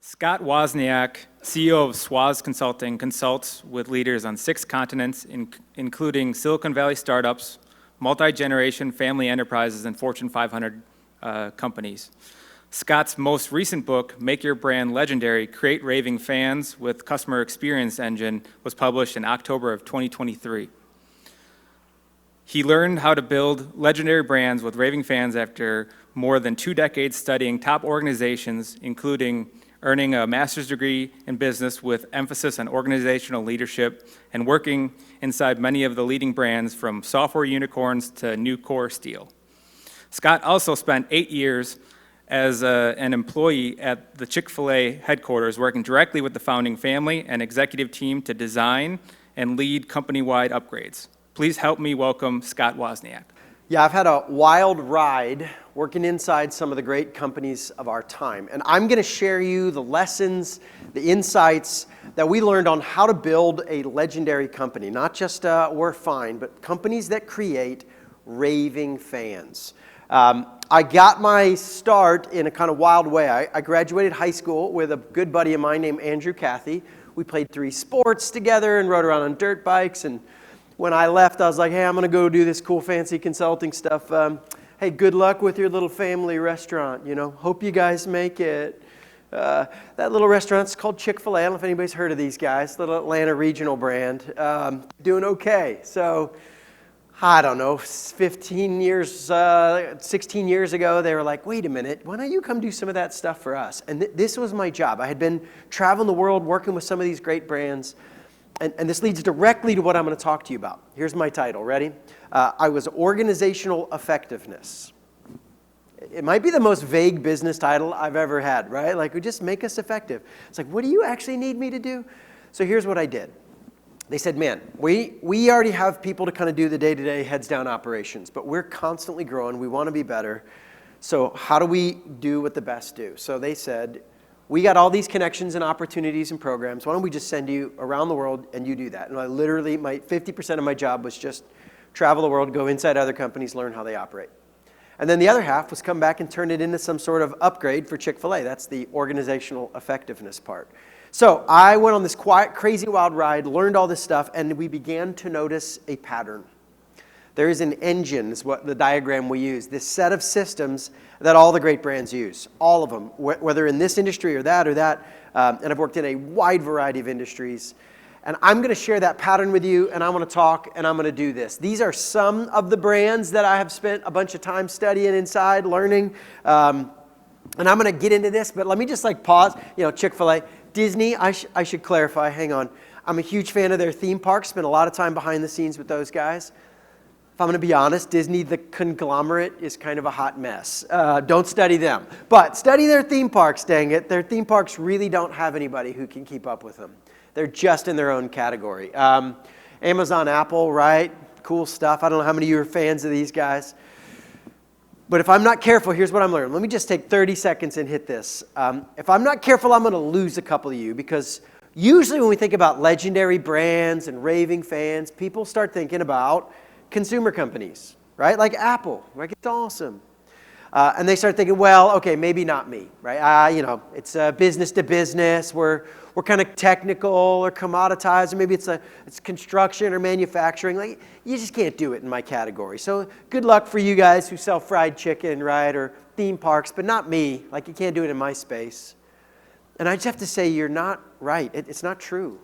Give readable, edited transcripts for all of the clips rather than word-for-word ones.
Scott Wozniak, CEO of Swaz Consulting, consults with leaders on 6 continents, including Silicon Valley startups, multi-generation family enterprises, and Fortune 500 companies. Scott's most recent book, Make Your Brand Legendary, Create Raving Fans with Customer Experience Engine, was published in October of 2023. He learned how to build legendary brands with raving fans after more than 2 decades studying top organizations, including earning a master's degree in business with emphasis on organizational leadership and working inside many of the leading brands from software unicorns to Nucor Steel. Scott also spent 8 years as an employee at the Chick-fil-A headquarters, working directly with the founding family and executive team to design and lead company-wide upgrades. Please help me welcome Scott Wozniak. Yeah, I've had a wild ride working inside some of the great companies of our time. And I'm going to share you the lessons, the insights that we learned on how to build a legendary company. Not just we're fine, but companies that create raving fans. I got my start in a kind of wild way. I graduated high school with a good buddy of mine named Andrew Cathy. We played 3 sports together and rode around on dirt bikes. And when I left, I was like, hey, I'm going to go do this cool, fancy consulting stuff. Hey, good luck with your little family restaurant. You know, hope you guys make it. That little restaurant's called Chick-fil-A. I don't know if anybody's heard of these guys. Little Atlanta regional brand. Doing okay. So, I don't know, 16 years ago, they were like, wait a minute, why don't you come do some of that stuff for us? And this was my job. I had been traveling the world working with some of these great brands. And this leads directly to what I'm going to talk to you about. Here's my title. Ready? I was organizational effectiveness. It might be the most vague business title I've ever had, right? Like, just make us effective. It's like, what do you actually need me to do? So here's what I did. They said, man, we already have people to kind of do the day-to-day heads-down operations, but we're constantly growing. We want to be better. So how do we do what the best do? So they said, we got all these connections and opportunities and programs. Why don't we just send you around the world and you do that? And I literally, 50% of my job was just travel the world, go inside other companies, learn how they operate. And then the other half was come back and turn it into some sort of upgrade for Chick-fil-A. That's the organizational effectiveness part. So I went on this quiet, crazy, wild ride, learned all this stuff, and we began to notice a pattern. There is an engine, is what the diagram we use, this set of systems that all the great brands use, all of them, whether in this industry or that, and I've worked in a wide variety of industries. And I'm going to share that pattern with you, and I'm going to talk, and I'm going to do this. These are some of the brands that I have spent a bunch of time studying inside, learning, and I'm going to get into this, but let me just pause. You know, Chick-fil-A, Disney, I should clarify, hang on. I'm a huge fan of their theme parks, spent a lot of time behind the scenes with those guys. If I'm going to be honest, Disney, the conglomerate, is kind of a hot mess. Don't study them. But study their theme parks, dang it. Their theme parks really don't have anybody who can keep up with them. They're just in their own category. Amazon, Apple, right? Cool stuff. I don't know how many of you are fans of these guys. But if I'm not careful, here's what I'm learning. Let me just take 30 seconds and hit this. If I'm not careful, I'm going to lose a couple of you because usually when we think about legendary brands and raving fans, people start thinking about consumer companies, right? Like Apple, like it's awesome. And they start thinking, well, okay, maybe not me, right? It's business to business. We're kind of technical or commoditized, or maybe it's construction or manufacturing. Like you just can't do it in my category. So good luck for you guys who sell fried chicken, right, or theme parks, but not me. Like you can't do it in my space. And I just have to say, you're not right. It's not true.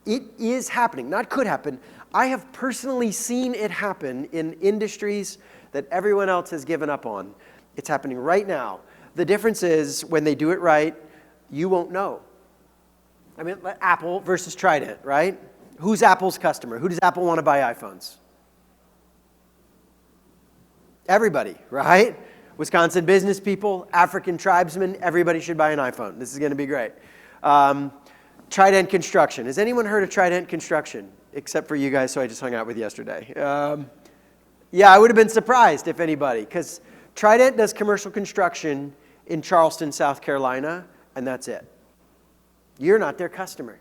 It is happening, not could happen. I have personally seen it happen in industries that everyone else has given up on. It's happening right now. The difference is when they do it right, you won't know. I mean, Apple versus Trident, right? Who's Apple's customer? Who does Apple want to buy iPhones? Everybody, right? Wisconsin business people, African tribesmen, everybody should buy an iPhone. This is going to be great. Trident Construction. Has anyone heard of Trident Construction? Except for you guys who I just hung out with yesterday. Yeah, I would have been surprised if anybody, because Trident does commercial construction in Charleston, South Carolina, and that's it. You're not their customer.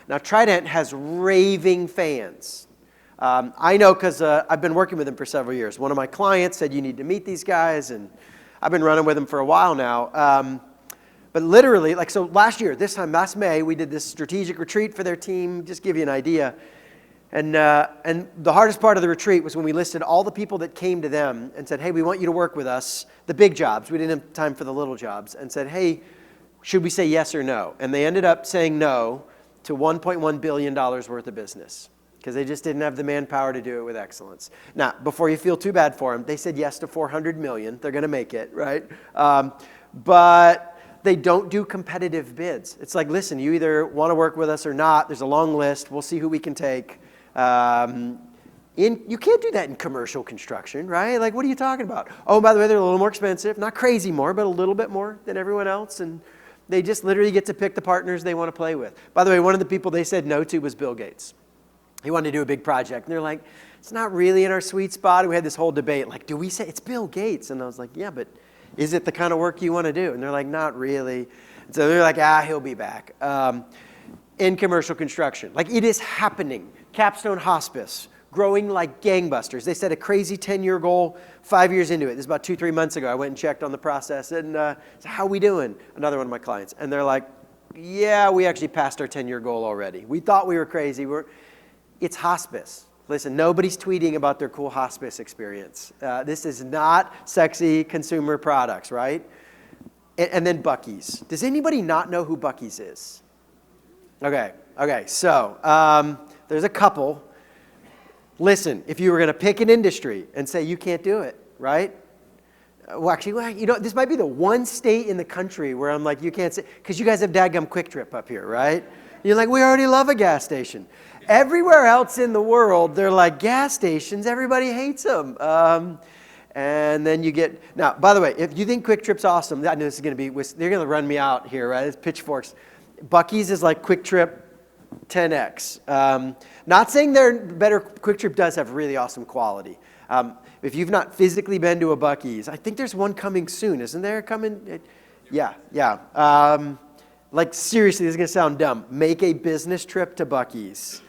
Now, Trident has raving fans. I know because I've been working with them for several years. One of my clients said, you need to meet these guys, and I've been running with them for a while now. But literally, like, so last year, last May, we did this strategic retreat for their team, just give you an idea. And the hardest part of the retreat was when we listed all the people that came to them and said, hey, we want you to work with us, the big jobs. We didn't have time for the little jobs. And said, hey, should we say yes or no? And they ended up saying no to $1.1 billion worth of business because they just didn't have the manpower to do it with excellence. Now, before you feel too bad for them, they said yes to $400 million. They're going to make it, right? But they don't do competitive bids. It's like, listen, you either want to work with us or not. There's a long list. We'll see who we can take. You can't do that in commercial construction, right? Like, what are you talking about? Oh, by the way, they're a little more expensive. Not crazy more, but a little bit more than everyone else. And they just literally get to pick the partners they want to play with. By the way, one of the people they said no to was Bill Gates. He wanted to do a big project. And they're like, it's not really in our sweet spot. And we had this whole debate. Like, do we say it's Bill Gates? And I was like, yeah, but is it the kind of work you want to do? And they're like, not really. And so they're like, he'll be back. In commercial construction, like, it is happening. Capstone Hospice, growing like gangbusters. They set a crazy 10-year goal 5 years into it. This is about 2-3 months ago. I went and checked on the process. And so how we doing? Another one of my clients. And they're like, yeah, we actually passed our 10-year goal already. We thought we were crazy. It's hospice. Listen, nobody's tweeting about their cool hospice experience. This is not sexy consumer products, right? And then Buc-ee's. Does anybody not know who Buc-ee's is? Okay, so there's a couple. Listen, if you were going to pick an industry and say you can't do it, right? Well, actually, you know, this might be the one state in the country where I'm like, you can't say, because you guys have dadgum Quick Trip up here, right? You're like, we already love a gas station. Everywhere else in the world, they're like, gas stations, everybody hates them. And then you get, now, by the way, if you think Quick Trip's awesome, I know this is going to be, they're going to run me out here, right? It's pitchforks. Buc-ee's is like Quick Trip 10X. Not saying they're better. Quick Trip does have really awesome quality. If you've not physically been to a Buc-ee's, I think there's one coming soon. Isn't there coming? Yeah. Like, seriously, this is going to sound dumb. Make a business trip to Buc-ee's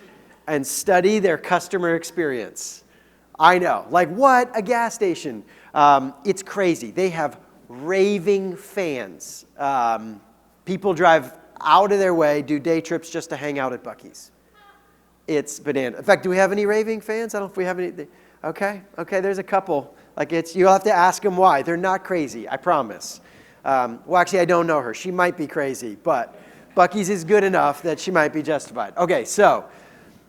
and study their customer experience. I know. Like, what? A gas station. It's crazy. They have raving fans. People drive out of their way, do day trips just to hang out at Buc-ee's. It's banana. In fact, do we have any raving fans? I don't know if we have any. Okay, there's a couple. Like, you'll have to ask them why. They're not crazy, I promise. Well, actually, I don't know her. She might be crazy, but Buc-ee's is good enough that she might be justified. Okay, so,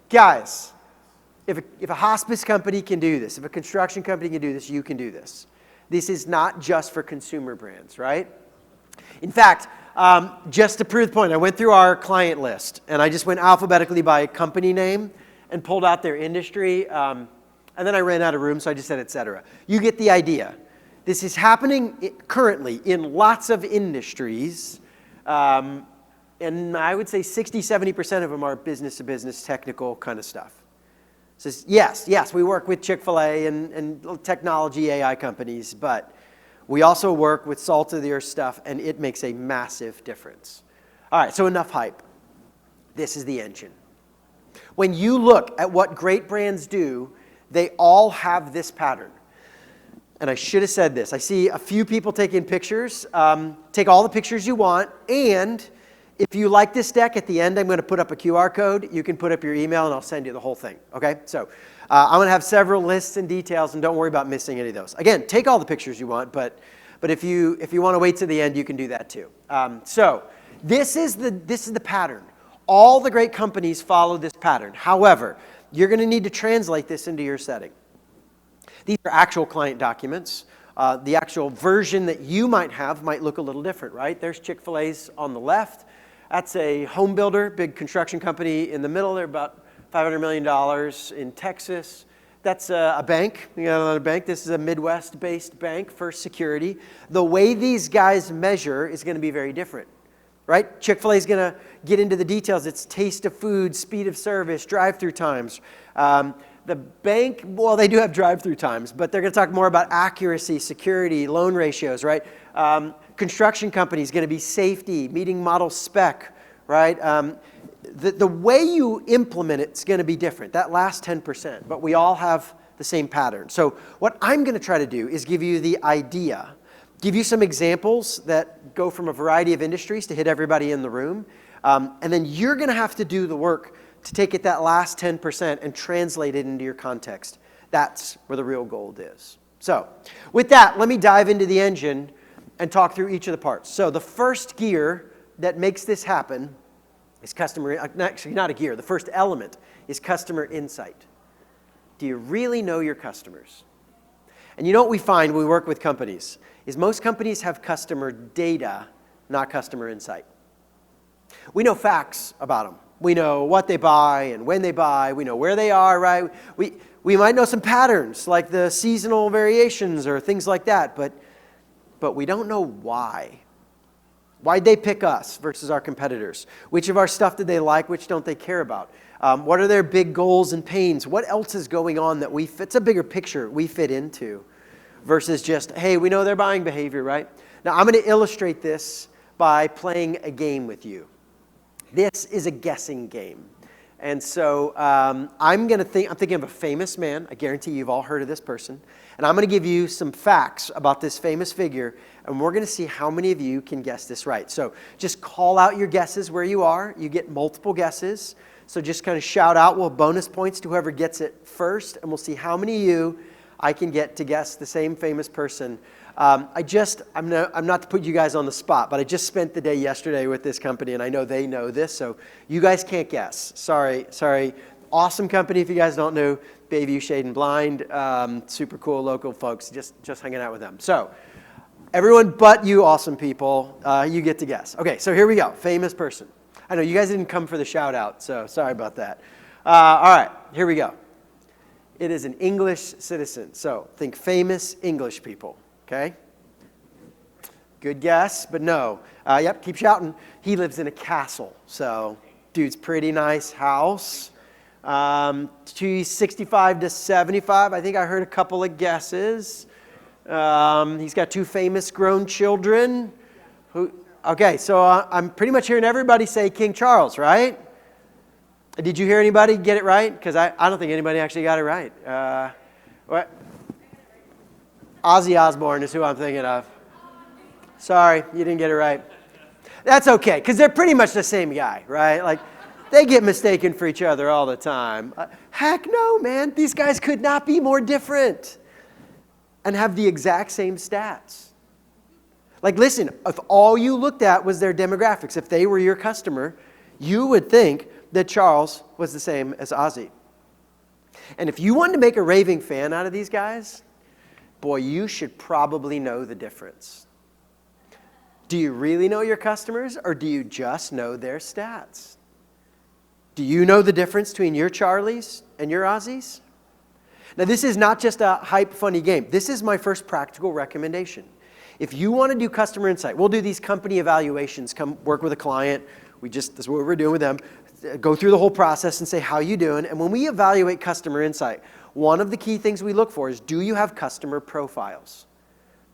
guys, if a hospice company can do this, if a construction company can do this, you can do this. This is not just for consumer brands, right? In fact, just to prove the point, I went through our client list, and I just went alphabetically by company name and pulled out their industry, and then I ran out of room, so I just said et cetera. You get the idea. This is happening currently in lots of industries, and I would say 60-70% of them are business-to-business technical kind of stuff. So yes, we work with Chick-fil-A and technology AI companies, but we also work with salt-of-the-earth stuff, and it makes a massive difference. All right, so enough hype. This is the engine. When you look at what great brands do, they all have this pattern. And I should have said this. I see a few people taking pictures. Take all the pictures you want, and if you like this deck, at the end I'm going to put up a QR code. You can put up your email, and I'll send you the whole thing, okay? So I'm going to have several lists and details, and don't worry about missing any of those. Again, take all the pictures you want, but if you want to wait to the end, you can do that too. So this is the pattern. All the great companies follow this pattern. However, you're going to need to translate this into your setting. These are actual client documents. The actual version that you might have might look a little different, right? There's Chick-fil-A's on the left. That's a home builder, big construction company in the middle. They're about $500 million in Texas. That's a bank. You got another bank. This is a Midwest-based bank, First Security. The way these guys measure is going to be very different, right? Chick-fil-A is going to get into the details. It's taste of food, speed of service, drive-through times. The bank, well, they do have drive-through times, but they're going to talk more about accuracy, security, loan ratios, right? Construction company is going to be safety, meeting model spec, right? The way you implement it is going to be different, that last 10%, but we all have the same pattern. So what I'm going to try to do is give you the idea give you some examples that go from a variety of industries to hit everybody in the room. And then you're going to have to do the work to take it that last 10% and translate it into your context. That's where the real gold is. So with that, let me dive into the engine and talk through each of the parts. So the first gear that makes this happen is actually not a gear. The first element is customer insight. Do you really know your customers? And you know what we find when we work with companies is most companies have customer data, not customer insight. We know facts about them. We know what they buy and when they buy. We know where they are, right? We might know some patterns like the seasonal variations or things like that, but we don't know why. Why'd they pick us versus our competitors? Which of our stuff did they like? Which don't they care about? What are their big goals and pains? What else is going on that it's a bigger picture we fit into versus just, hey, we know their buying behavior, right? Now, I'm going to illustrate this by playing a game with you. This is a guessing game. And so I'm thinking of a famous man. I guarantee you've all heard of this person. And I'm going to give you some facts about this famous figure, and we're going to see how many of you can guess this right. So just call out your guesses where you are. You get multiple guesses. So just kind of shout out. We'll have bonus points to whoever gets it first, and we'll see how many of you I can get to guess the same famous person. I'm not to put you guys on the spot, but I just spent the day yesterday with this company, and I know they know this, so you guys can't guess. Sorry. Awesome company if you guys don't know. Bayview Shade and Blind. Super cool local folks. Just hanging out with them. So everyone but you awesome people, you get to guess. Okay, so here we go. Famous person. I know you guys didn't come for the shout out, so sorry about that. All right, here we go. It is an English citizen. So think famous English people. Okay? Good guess, but no. Yep, keep shouting. He lives in a castle. So, dude's pretty nice house. 65 to 75. I think I heard a couple of guesses. He's got 2 famous grown children. Okay, so I'm pretty much hearing everybody say King Charles, right? Did you hear anybody get it right? Because I don't think anybody actually got it right. What? Ozzy Osbourne is who I'm thinking of. Sorry, you didn't get it right. That's okay, because they're pretty much the same guy, right? Like, they get mistaken for each other all the time. Heck no, man. These guys could not be more different and have the exact same stats. Like, listen, if all you looked at was their demographics, if they were your customer, you would think that Charles was the same as Ozzy. And if you wanted to make a raving fan out of these guys, boy, you should probably know the difference. Do you really know your customers, or do you just know their stats? Do you know the difference between your Charlies and your Ozzies? Now, this is not just a hype, funny game. This is my first practical recommendation. If you want to do customer insight, we'll do these company evaluations, come work with a client. That's what we're doing with them. Go through the whole process and say, how you doing? And when we evaluate customer insight, one of the key things we look for is, do you have customer profiles?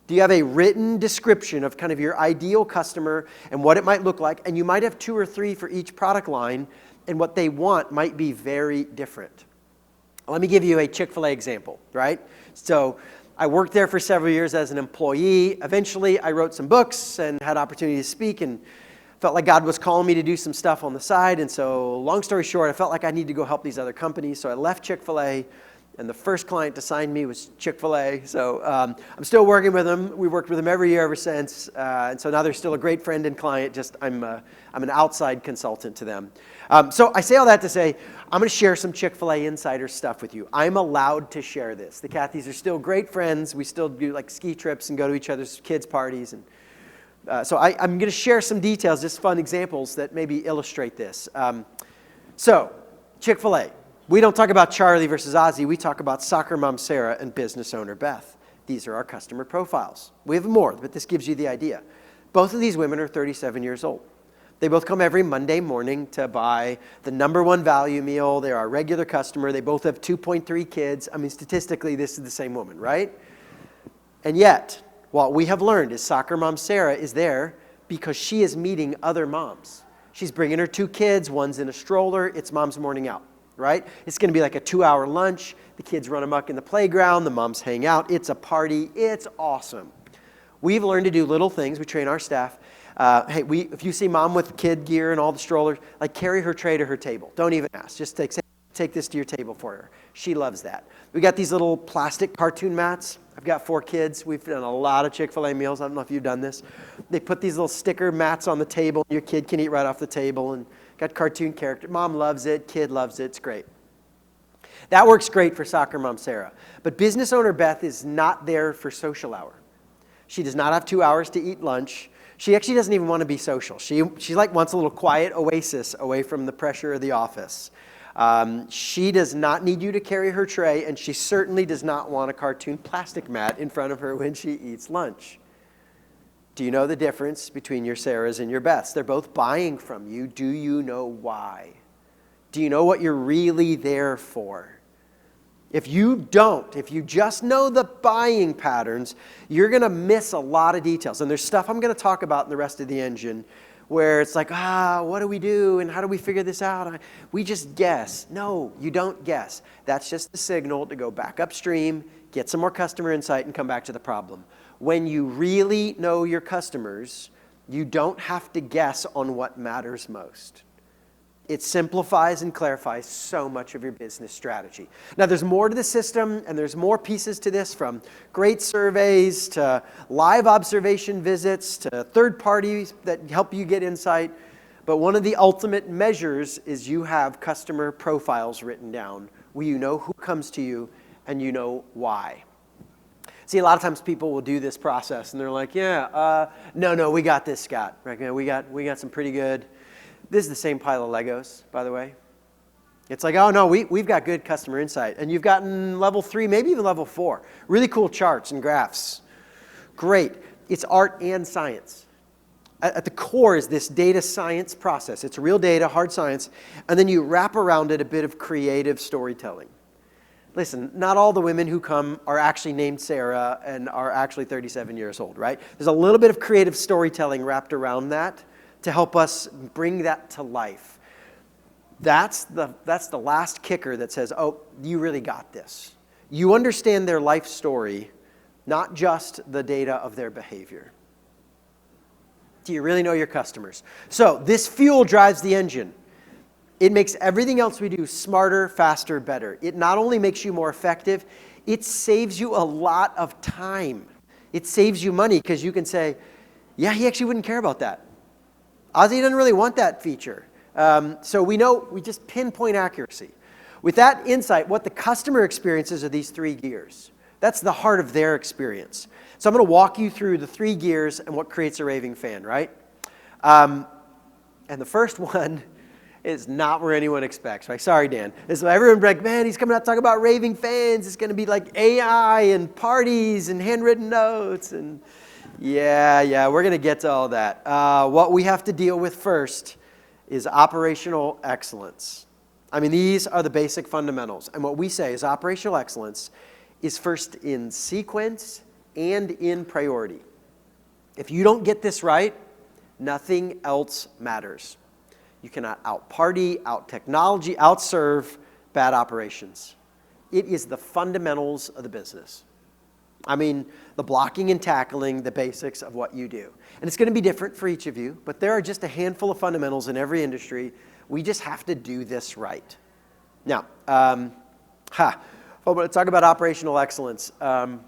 Do you have a written description of kind of your ideal customer and what it might look like? And you might have 2 or 3 for each product line, and what they want might be very different. Let me give you a Chick-fil-A example, right? So I worked there for several years as an employee. Eventually, I wrote some books and had opportunity to speak, and felt like God was calling me to do some stuff on the side. And so long story short, I felt like I needed to go help these other companies. So I left Chick-fil-A, and the first client to sign me was Chick-fil-A. So I'm still working with them. We worked with them every year ever since. And so now they're still a great friend and client. Just I'm an outside consultant to them. So I say all that to say, I'm going to share some Chick-fil-A insider stuff with you. I'm allowed to share this. The Cathys are still great friends. We still do like ski trips and go to each other's kids' parties. And so I'm going to share some details, just fun examples that maybe illustrate this. So Chick-fil-A. We don't talk about Charlie versus Ozzy. We talk about soccer mom Sarah and business owner Beth. These are our customer profiles. We have more, but this gives you the idea. Both of these women are 37 years old. They both come every Monday morning to buy the #1 value meal. They're our regular customer. They both have 2.3 kids. I mean, statistically, this is the same woman, right? And yet, what we have learned is soccer mom Sarah is there because she is meeting other moms. She's bringing her 2 kids. One's in a stroller. It's mom's morning out, right? It's going to be like a 2-hour lunch. The kids run amok in the playground. The moms hang out. It's a party. It's awesome. We've learned to do little things. We train our staff. Hey, if you see mom with kid gear and all the strollers, like carry her tray to her table. Don't even ask. Just take this to your table for her. She loves that. We got these little plastic cartoon mats. I've got 4 kids. We've done a lot of Chick-fil-A meals. I don't know if you've done this. They put these little sticker mats on the table. Your kid can eat right off the table and got cartoon character. Mom loves it. Kid loves it. It's great. That works great for soccer mom Sarah. But business owner Beth is not there for social hour. She does not have 2 hours to eat lunch. She actually doesn't even want to be social. She like wants a little quiet oasis away from the pressure of the office. She does not need you to carry her tray, and she certainly does not want a cartoon plastic mat in front of her when she eats lunch. Do you know the difference between your Sarahs and your Beths? They're both buying from you. Do you know why? Do you know what you're really there for? If you don't, if you just know the buying patterns, you're going to miss a lot of details. And there's stuff I'm going to talk about in the rest of the engine where it's like, what do we do and how do we figure this out? We just guess. No, you don't guess. That's just the signal to go back upstream, get some more customer insight, and come back to the problem. When you really know your customers, you don't have to guess on what matters most. It simplifies and clarifies so much of your business strategy. Now, there's more to the system, and there's more pieces to this, from great surveys to live observation visits to third parties that help you get insight. But one of the ultimate measures is you have customer profiles written down where you know who comes to you and you know why. See, a lot of times people will do this process, and they're like, no, we got this, Scott. Right? We got some pretty good. This is the same pile of Legos, by the way. It's like, oh, no, we've got good customer insight. And you've gotten level 3, maybe even level 4. Really cool charts and graphs. Great. It's art and science. At the core is this data science process. It's real data, hard science, and then you wrap around it a bit of creative storytelling. Listen, not all the women who come are actually named Sarah and are actually 37 years old, right? There's a little bit of creative storytelling wrapped around that to help us bring that to life. That's the last kicker that says, oh, you really got this. You understand their life story, not just the data of their behavior. Do you really know your customers? So this fuel drives the engine. It makes everything else we do smarter, faster, better. It not only makes you more effective, it saves you a lot of time. It saves you money because you can say, yeah, he actually wouldn't care about that. Ozzy doesn't really want that feature. So we know, we just pinpoint accuracy. With that insight, what the customer experiences are these 3 gears. That's the heart of their experience. So I'm going to walk you through the 3 gears and what creates a raving fan, right? And the first one is not where anyone expects, right? Sorry, Dan. So everyone's like, man, he's coming out to talk about raving fans. It's going to be like AI and parties and handwritten notes and... Yeah, we're going to get to all that. What we have to deal with first is operational excellence. I mean, these are the basic fundamentals. And what we say is operational excellence is first in sequence and in priority. If you don't get this right, nothing else matters. You cannot out-party, out-technology, out-serve bad operations. It is the fundamentals of the business. I mean, the blocking and tackling, the basics of what you do. And it's going to be different for each of you, but there are just a handful of fundamentals in every industry. We just have to do this right. Now, I'm going to talk about operational excellence. What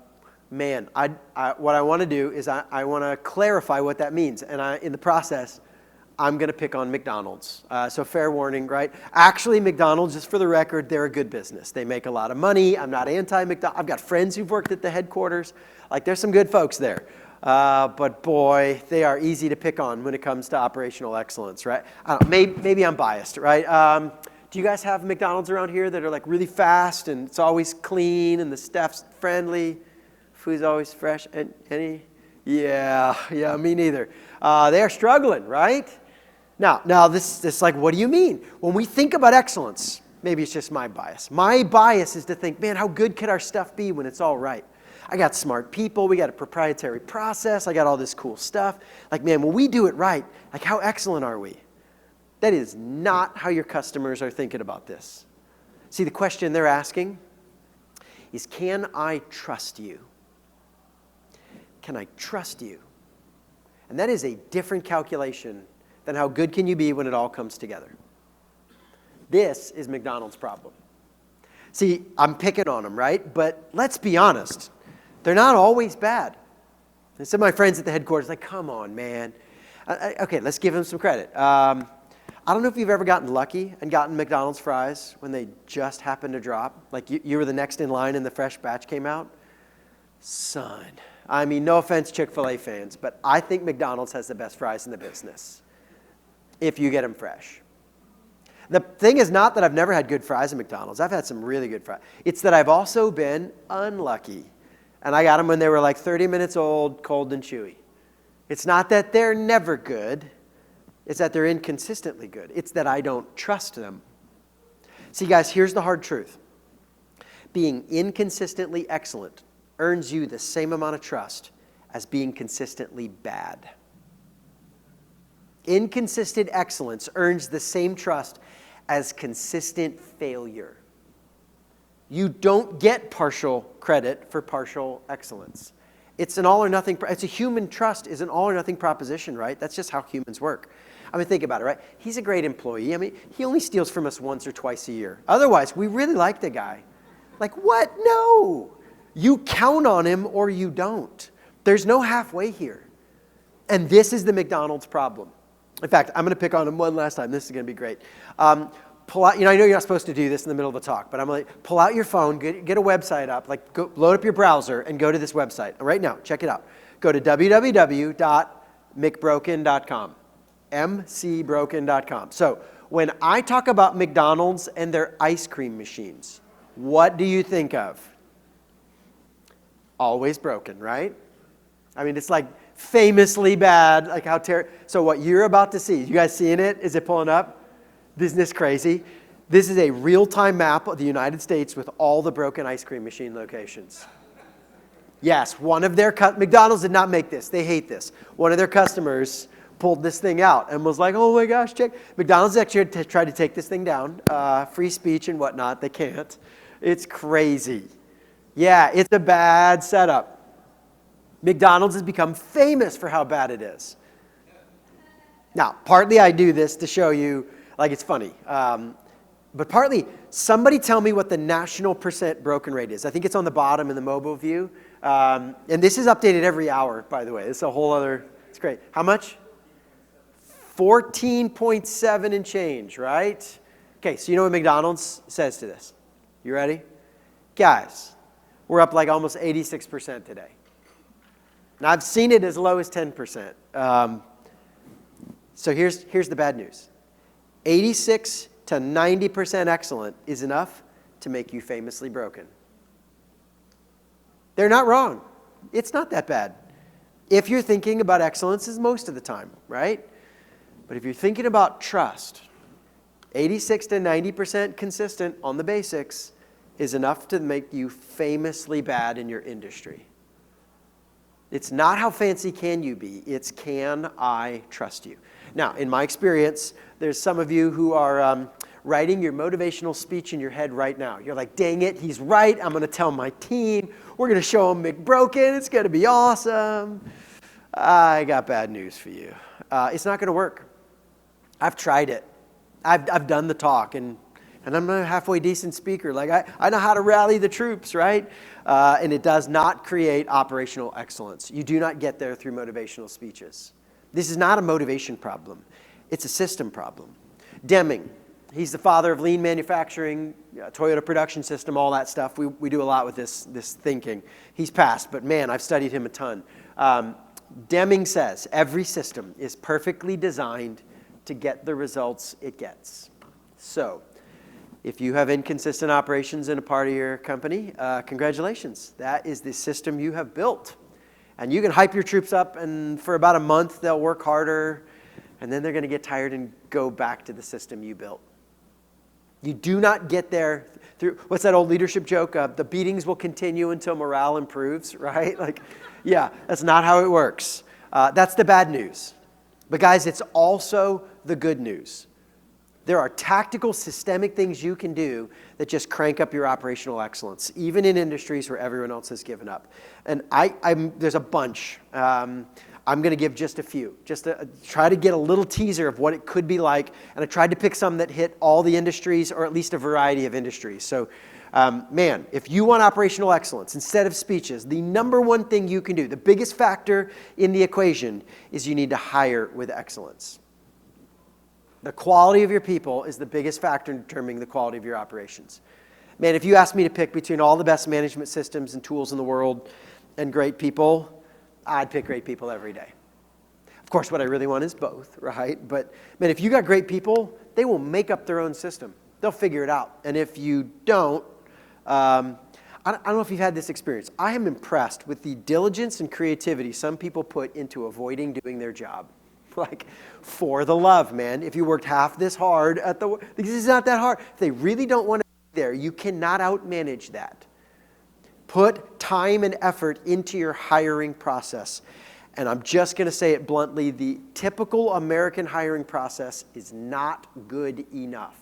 I want to do is I want to clarify what that means. And in the process, I'm going to pick on McDonald's. So fair warning, right? Actually, McDonald's, just for the record, they're a good business. They make a lot of money. I'm not anti-McDonald's. I've got friends who've worked at the headquarters. Like, there's some good folks there. But boy, they are easy to pick on when it comes to operational excellence, right? I don't know, maybe I'm biased, right? Do you guys have McDonald's around here that are like really fast and it's always clean and the staff's friendly? Food's always fresh? Any? Yeah, me neither. They are struggling, right? Now this is like, what do you mean? When we think about excellence, maybe it's just my bias. My bias is to think, man, how good could our stuff be when it's all right? I got smart people. We got a proprietary process. I got all this cool stuff. Like, man, when we do it right, like, how excellent are we? That is not how your customers are thinking about this. See, the question they're asking is, can I trust you? can I trust you? And that is a different calculation than how good can you be when it all comes together. This is McDonald's problem. See, I'm picking on them, right? But let's be honest. They're not always bad. And some of my friends at the headquarters are like, come on, man. Okay, let's give them some credit. I don't know if you've ever gotten lucky and gotten McDonald's fries when they just happened to drop. Like you were the next in line and the fresh batch came out. Son. I mean, no offense, Chick-fil-A fans, but I think McDonald's has the best fries in the business if you get them fresh. The thing is not that I've never had good fries at McDonald's. I've had some really good fries. It's that I've also been unlucky. And I got them when they were like 30 minutes old, cold and chewy. It's not that they're never good. It's that they're inconsistently good. It's that I don't trust them. See, guys, here's the hard truth. Being inconsistently excellent earns you the same amount of trust as being consistently bad. Inconsistent excellence earns the same trust as consistent failure. You don't get partial credit for partial excellence. It's an all or nothing. It's a human trust is an all or nothing proposition, right? That's just how humans work. I mean, think about it, right? He's a great employee. I mean, he only steals from us once or twice a year. Otherwise, we really like the guy. Like, what? No. You count on him or you don't. There's no halfway here. And this is the McDonald's problem. In fact, I'm going to pick on him one last time. This is going to be great. Pull out, I know you're not supposed to do this in the middle of a talk, but I'm going to pull out your phone, get a website up, go load up your browser and go to this website. Right now, check it out. Go to www.mcbroken.com, mcbroken.com. So when I talk about McDonald's and their ice cream machines, what do you think of? Always broken, right? I mean, it's like famously bad, like how terrible. So what you're about to see, you guys seeing it? Is it pulling up? Isn't this crazy? This is a real-time map of the United States with all the broken ice cream machine locations. Yes, one of their McDonald's did not make this. They hate this. One of their customers pulled this thing out and was like, oh my gosh, check. McDonald's actually tried to take this thing down. Free speech and whatnot. They can't. It's crazy. Yeah, it's a bad setup. McDonald's has become famous for how bad it is. Now, partly I do this to show you, like it's funny. But partly, somebody tell me what the national percent broken rate is. I think it's on the bottom in the mobile view. And this is updated every hour, by the way. It's a whole other, it's great. How much? 14.7 and change, right? Okay, so you know what McDonald's says to this? You ready? Guys, we're up like almost 86% today. Now, I've seen it as low as 10%. So here's the bad news. 86 to 90% excellent is enough to make you famously broken. They're not wrong. It's not that bad. If you're thinking about excellence is most of the time, right? But if you're thinking about trust, 86 to 90% consistent on the basics is enough to make you famously bad in your industry. It's not how fancy can you be, it's can I trust you. Now, in my experience, there's some of you who are writing your motivational speech in your head right now. You're like, dang it, he's right, I'm going to tell my team, we're going to show him McBroken, it's going to be awesome. I got bad news for you. It's not going to work. I've tried it. I've done the talk, and I'm a halfway decent speaker. Like I know how to rally the troops, right? And it does not create operational excellence. You do not get there through motivational speeches. This is not a motivation problem. It's a system problem. Deming, he's the father of lean manufacturing, Toyota production system, all that stuff. We do a lot with this thinking. He's passed, but man, I've studied him a ton. Deming says every system is perfectly designed to get the results it gets. So, if you have inconsistent operations in a part of your company, congratulations. That is the system you have built. And you can hype your troops up, and for about a month, they'll work harder, and then they're going to get tired and go back to the system you built. You do not get there through, what's that old leadership joke? The beatings will continue until morale improves, right? Like, yeah, that's not how it works. That's the bad news. But guys, it's also the good news. There are tactical, systemic things you can do that just crank up your operational excellence, even in industries where everyone else has given up. And there's a bunch. I'm going to give just a few, just to try to get a little teaser of what it could be like. And I tried to pick some that hit all the industries, or at least a variety of industries. So, if you want operational excellence, instead of speeches, the number one thing you can do, the biggest factor in the equation, is you need to hire with excellence. The quality of your people is the biggest factor in determining the quality of your operations. Man, if you ask me to pick between all the best management systems and tools in the world and great people, I'd pick great people every day. Of course, what I really want is both, right? But man, if you got great people, they will make up their own system. They'll figure it out. And if you don't, I don't know if you've had this experience. I am impressed with the diligence and creativity some people put into avoiding doing their job. Like, for the love, man. If you worked half this hard because it's not that hard. If they really don't want to be there, you cannot outmanage that. Put time and effort into your hiring process. And I'm just going to say it bluntly, the typical American hiring process is not good enough.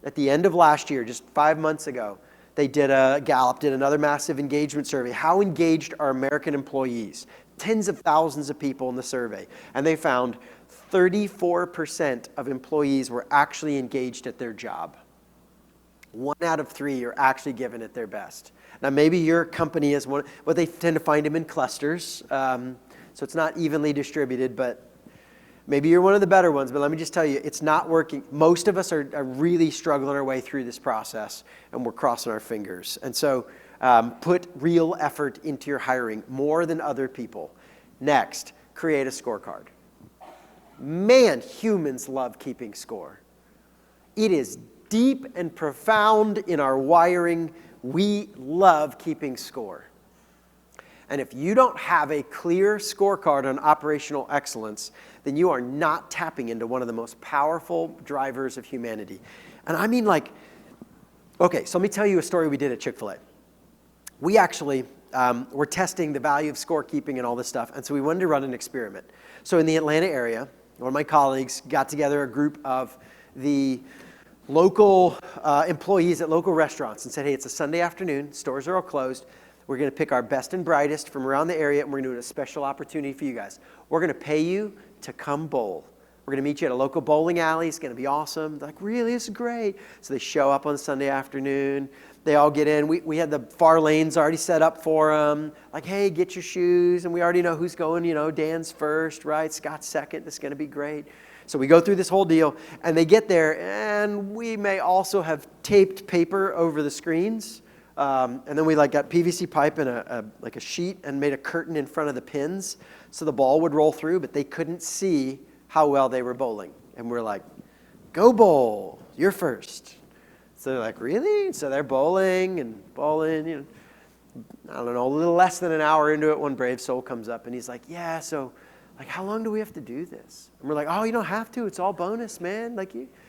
At the end of last year, just 5 months ago, Gallup did another massive engagement survey. How engaged are American employees? Tens of thousands of people in the survey. And they found 34% of employees were actually engaged at their job. 1 out of 3 are actually giving it their best. Now, maybe your company is one, but they tend to find them in clusters. So it's not evenly distributed, but maybe you're one of the better ones. But let me just tell you, it's not working. Most of us are really struggling our way through this process, and we're crossing our fingers. And so put real effort into your hiring, more than other people. Next, create a scorecard. Man, humans love keeping score. It is deep and profound in our wiring. We love keeping score. And if you don't have a clear scorecard on operational excellence, then you are not tapping into one of the most powerful drivers of humanity. And I mean, okay, so let me tell you a story we did at Chick-fil-A. We actually were testing the value of scorekeeping and all this stuff, and so we wanted to run an experiment. So in the Atlanta area, one of my colleagues got together a group of the local employees at local restaurants and said, hey, it's a Sunday afternoon, stores are all closed. We're going to pick our best and brightest from around the area, and we're going to do a special opportunity for you guys. We're going to pay you to come bowl. We're going to meet you at a local bowling alley. It's going to be awesome. They're like, really? This is great. So they show up on Sunday afternoon. They all get in. We had the far lanes already set up for them. Like, hey, get your shoes. And we already know who's going. Dan's first, right? Scott's second. This is going to be great. So we go through this whole deal. And they get there. And we may also have taped paper over the screens. And then we got PVC pipe and a sheet and made a curtain in front of the pins so the ball would roll through, but they couldn't see how well they were bowling. And we're like, go bowl, you're first. So they're like, really? So they're bowling, I don't know, a little less than an hour into it, one brave soul comes up and he's like, yeah, so how long do we have to do this? And we're like, oh, you don't have to. It's all bonus, man.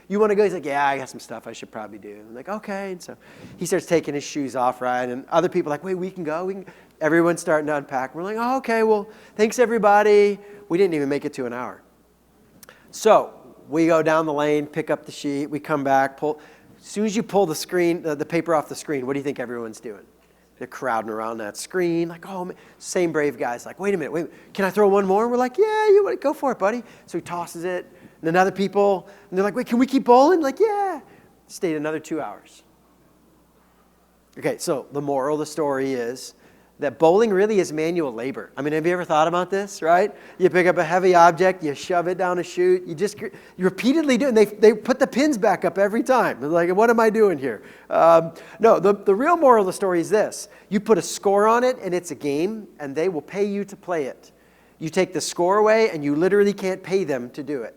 You want to go? He's like, yeah, I got some stuff I should probably do. I'm like, okay. And so he starts taking his shoes off, right? And other people are like, wait, we can go. Everyone's starting to unpack. We're like, oh, okay, well, thanks, everybody. We didn't even make it to an hour. So we go down the lane, pick up the sheet. We come back, pull. As soon as you pull the screen, the paper off the screen, what do you think everyone's doing? They're crowding around that screen, like, oh, man. Same brave guy's like, wait a minute, can I throw one more? And we're like, yeah, you want to go for it, buddy. So he tosses it, and then other people, and they're like, wait, can we keep bowling? Like, yeah. Stayed another 2 hours. Okay, so the moral of the story is that bowling really is manual labor. I mean, have you ever thought about this, right? You pick up a heavy object, you shove it down a chute, you repeatedly do it, and they put the pins back up every time. They're like, what am I doing here? No, the real moral of the story is this. You put a score on it, and it's a game, and they will pay you to play it. You take the score away, and you literally can't pay them to do it.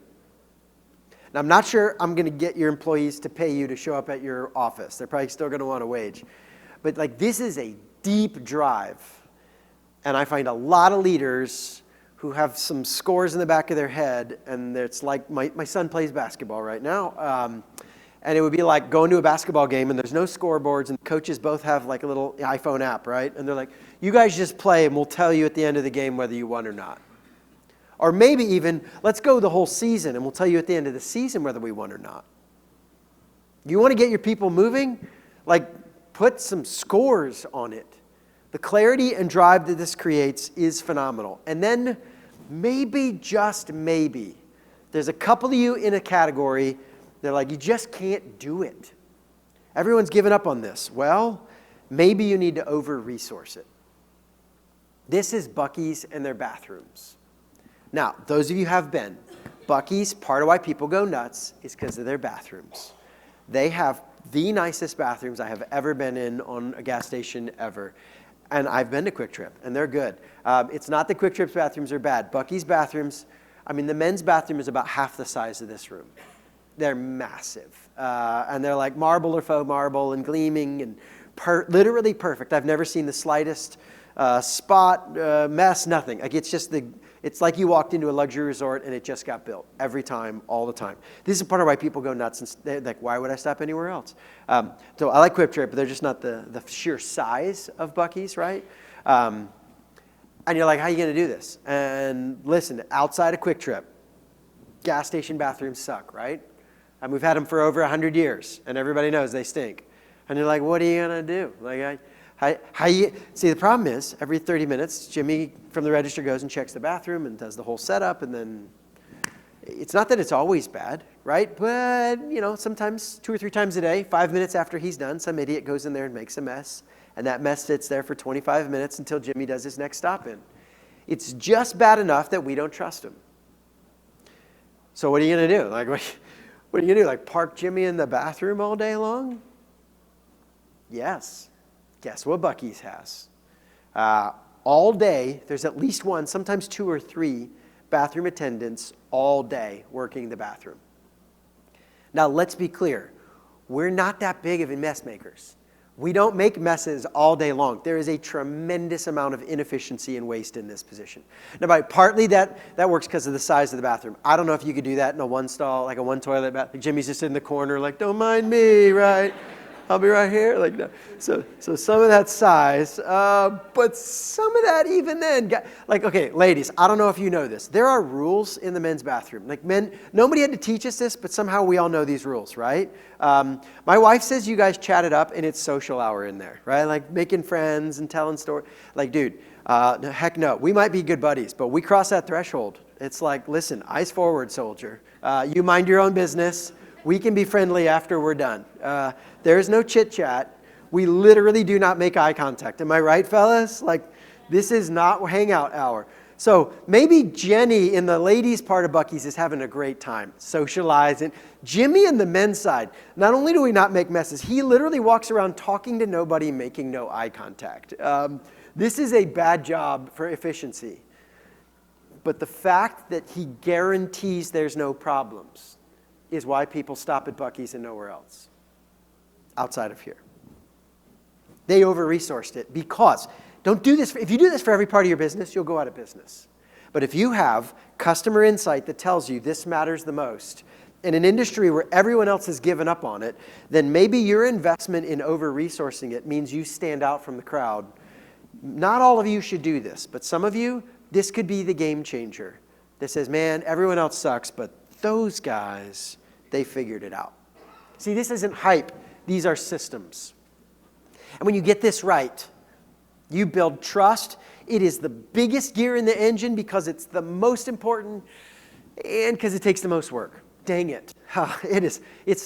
Now, I'm not sure I'm going to get your employees to pay you to show up at your office. They're probably still going to want a wage. But this is a deep drive. And I find a lot of leaders who have some scores in the back of their head, and it's like my son plays basketball right now. And it would be like going to a basketball game, and there's no scoreboards, and the coaches both have a little iPhone app, right? And they're like, you guys just play, and we'll tell you at the end of the game whether you won or not. Or maybe even, let's go the whole season, and we'll tell you at the end of the season whether we won or not. You want to get your people moving? Like, put some scores on it. The clarity and drive that this creates is phenomenal. And then maybe, just maybe, there's a couple of you in a category, they're like, you just can't do it. Everyone's given up on this. Well, maybe you need to over-resource it. This is Buc-ee's and their bathrooms. Now, those of you who have been, Buc-ee's, part of why people go nuts is because of their bathrooms. They have the nicest bathrooms I have ever been in on a gas station ever. And I've been to Quick Trip, and they're good. It's not that Quick Trip's bathrooms are bad. Buc-ee's bathrooms, I mean, the men's bathroom is about half the size of this room. They're massive. And they're like marble or faux marble and gleaming and literally perfect. I've never seen the slightest spot, mess, nothing. Like, it's like you walked into a luxury resort and it just got built every time, all the time. This is part of why people go nuts. And they're like, why would I stop anywhere else? So I like Quick Trip, but they're just not the sheer size of Buc-ee's, right? And you're like, how are you going to do this? And listen, outside of Quick Trip, gas station bathrooms suck, right? And we've had them for over 100 years, and everybody knows they stink. And you're like, what are you going to do? Like, how you see, the problem is, every 30 minutes, Jimmy from the register goes and checks the bathroom and does the whole setup, and then it's not that it's always bad, right? But, sometimes 2 or 3 times a day, 5 minutes after he's done, some idiot goes in there and makes a mess, and that mess sits there for 25 minutes until Jimmy does his next stop in. It's just bad enough that we don't trust him. So what are you going to do? Like, what are you going to do? Like, park Jimmy in the bathroom all day long? Yes. Guess what Buc-ee's has? All day, there's at least one, sometimes 2 or 3 bathroom attendants all day working the bathroom. Now, let's be clear. We're not that big of mess makers. We don't make messes all day long. There is a tremendous amount of inefficiency and waste in this position. Now, partly that works because of the size of the bathroom. I don't know if you could do that in a one-stall, like a one-toilet bathroom. Jimmy's just in the corner like, don't mind me, right? I'll be right here. Like, no. So some of that size, but some of that even then, like, okay, ladies, I don't know if you know this. There are rules in the men's bathroom. Like, men, nobody had to teach us this, but somehow we all know these rules, right? My wife says you guys chat it up and it's social hour in there, right? Like making friends and telling stories. Like, dude, heck no. We might be good buddies, but we cross that threshold. It's like, listen, eyes forward, soldier. You mind your own business. We can be friendly after we're done. There is no chit-chat. We literally do not make eye contact. Am I right, fellas? Like, this is not hangout hour. So maybe Jenny in the ladies' part of Buc-ee's is having a great time, socializing. Jimmy in the men's side, not only do we not make messes, he literally walks around talking to nobody, making no eye contact. This is a bad job for efficiency. But the fact that he guarantees there's no problems is why people stop at Buc-ee's and nowhere else outside of here. They over-resourced it because, don't do this. If you do this for every part of your business, you'll go out of business. But if you have customer insight that tells you this matters the most, in an industry where everyone else has given up on it, then maybe your investment in over-resourcing it means you stand out from the crowd. Not all of you should do this, but some of you, this could be the game changer that says, man, everyone else sucks, but those guys, they figured it out. See, this isn't hype. These are systems. And when you get this right, you build trust. It is the biggest gear in the engine because it's the most important and because it takes the most work. Dang it. It is. It's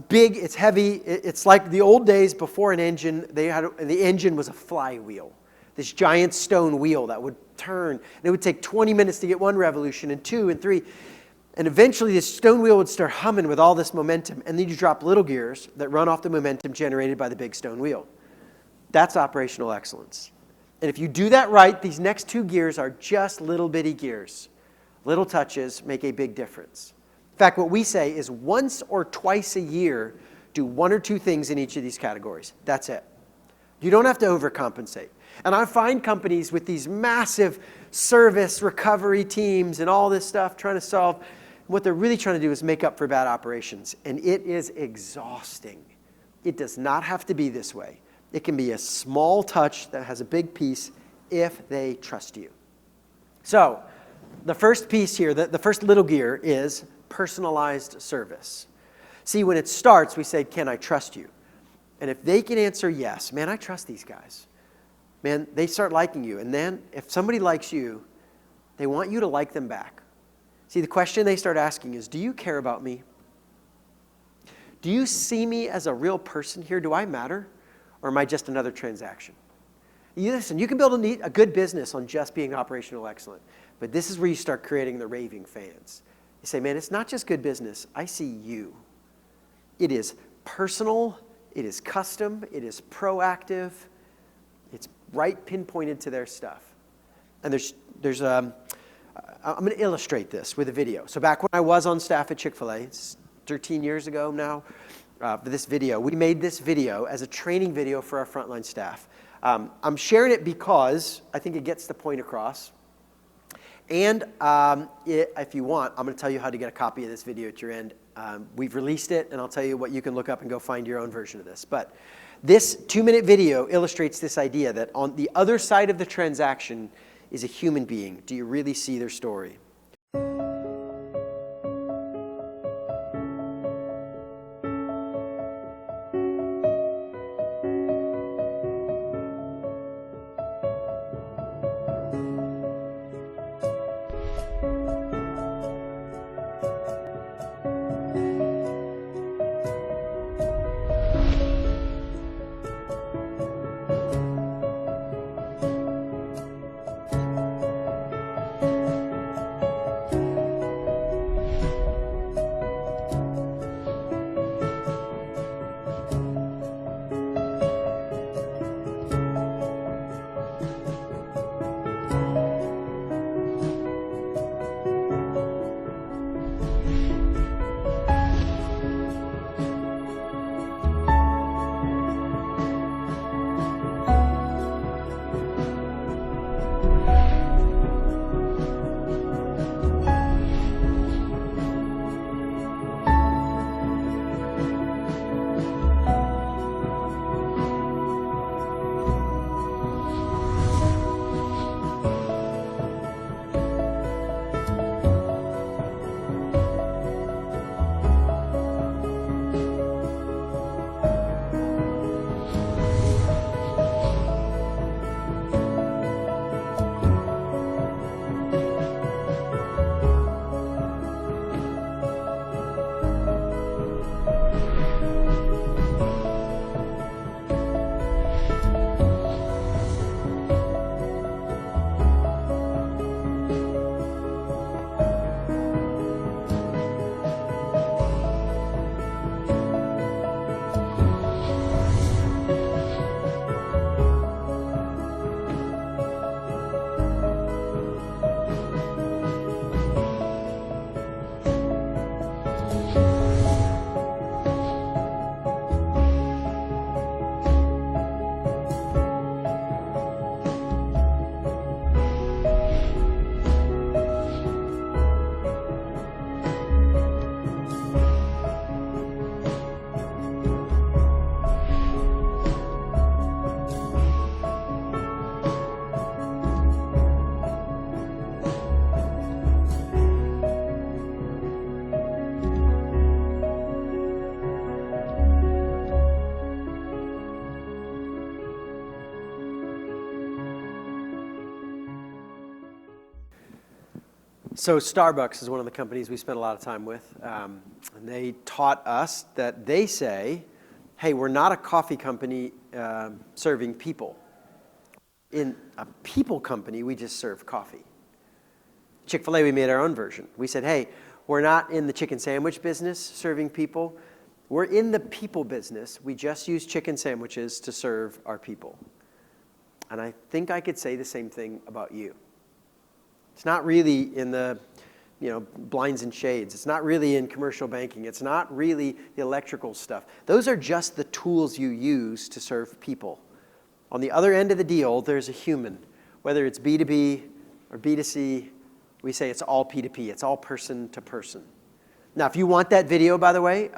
big. It's heavy. It's like the old days before an engine. The engine was a flywheel. This giant stone wheel that would turn. And it would take 20 minutes to get 1 revolution and 2 and 3. And eventually this stone wheel would start humming with all this momentum. And then you drop little gears that run off the momentum generated by the big stone wheel. That's operational excellence. And if you do that right, these next 2 gears are just little bitty gears. Little touches make a big difference. In fact, what we say is once or twice a year, do 1 or 2 things in each of these categories. That's it. You don't have to overcompensate. And I find companies with these massive service recovery teams and all this stuff trying to solve. What they're really trying to do is make up for bad operations. And it is exhausting. It does not have to be this way. It can be a small touch that has a big piece if they trust you. So the first piece here, the first little gear is personalized service. See, when it starts, we say, can I trust you? And if they can answer yes, man, I trust these guys. Man, they start liking you. And then if somebody likes you, they want you to like them back. See, the question they start asking is, do you care about me? Do you see me as a real person here? Do I matter? Or am I just another transaction? Listen, you can build a good business on just being operational excellent. But this is where you start creating the raving fans. You say, man, it's not just good business. I see you. It is personal. It is custom. It is proactive. It's right pinpointed to their stuff. And I'm going to illustrate this with a video. So back when I was on staff at Chick-fil-A, it's 13 years ago now, for this video, we made this video as a training video for our frontline staff. I'm sharing it because I think it gets the point across. And if you want, I'm going to tell you how to get a copy of this video at your end. We've released it, and I'll tell you what you can look up and go find your own version of this. But this 2-minute video illustrates this idea that on the other side of the transaction is a human being. Do you really see their story? So Starbucks is one of the companies we spent a lot of time with. And they taught us that they say, hey, we're not a coffee company serving people. In a people company, we just serve coffee. Chick-fil-A, we made our own version. We said, hey, we're not in the chicken sandwich business serving people. We're in the people business. We just use chicken sandwiches to serve our people. And I think I could say the same thing about you. It's not really in the blinds and shades. It's not really in commercial banking. It's not really the electrical stuff. Those are just the tools you use to serve people. On the other end of the deal, there's a human. Whether it's B2B or B2C, we say it's all P2P. It's all person to person. Now, if you want that video, by the way,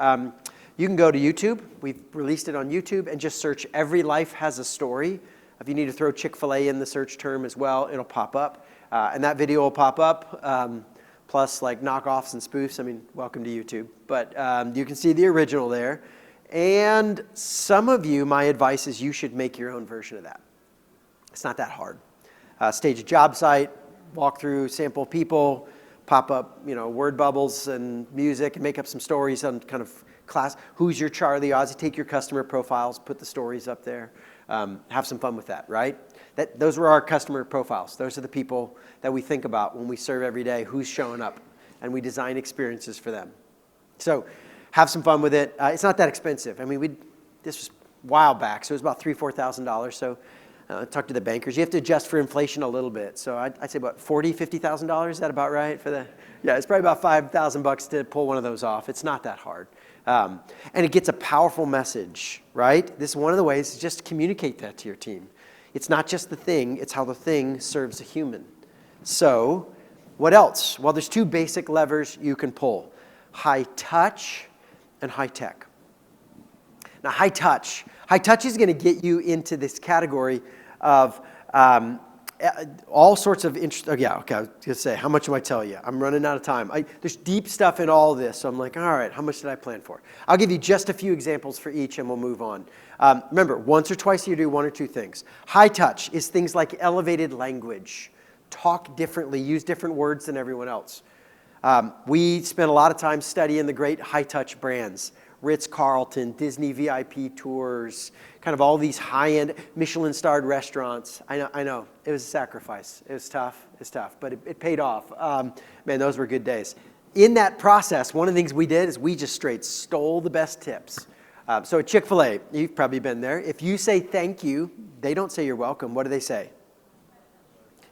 you can go to YouTube. We've released it on YouTube and just search Every Life Has a Story. If you need to throw Chick-fil-A in the search term as well, it'll pop up. And that video will pop up. plus like knockoffs and spoofs. I mean, welcome to YouTube. But you can see the original there. And some of you, my advice is you should make your own version of that. It's not that hard. Stage a job site, walk through, sample people, pop up, word bubbles and music, and make up some stories on kind of class. Who's your Charlie Ozzie? Take your customer profiles, put the stories up there. Have some fun with that, right? Those were our customer profiles. Those are the people that we think about when we serve every day, who's showing up, and we design experiences for them. So have some fun with it. It's not that expensive. I mean, this was a while back, so it was about $3,000, $4,000. So talk to the bankers. You have to adjust for inflation a little bit. So I'd say about $40,000, $50,000. Is that about right for the? Yeah, it's probably about $5,000 to pull one of those off. It's not that hard. And it gets a powerful message, right? This is one of the ways to just communicate that to your team. It's not just the thing, it's how the thing serves a human. So what else? Well, there's two basic levers you can pull. High touch and high tech. Now, high touch is going to get you into this category of all sorts of interest. Oh, yeah, okay, I was going to say, how much do I tell you? I'm running out of time. There's deep stuff in all of this, so I'm like, all right, how much did I plan for? I'll give you just a few examples for each, and we'll move on. Remember, once or twice a year, do one or two things. High touch is things like elevated language. Talk differently, use different words than everyone else. We spent a lot of time studying the great high-touch brands. Ritz-Carlton, Disney VIP tours, kind of all these high-end Michelin-starred restaurants. I know, it was a sacrifice. It was tough, but it paid off. Man, those were good days. In that process, one of the things we did is we just straight stole the best tips. So at Chick-fil-A, you've probably been there. If you say thank you, they don't say you're welcome. What do they say?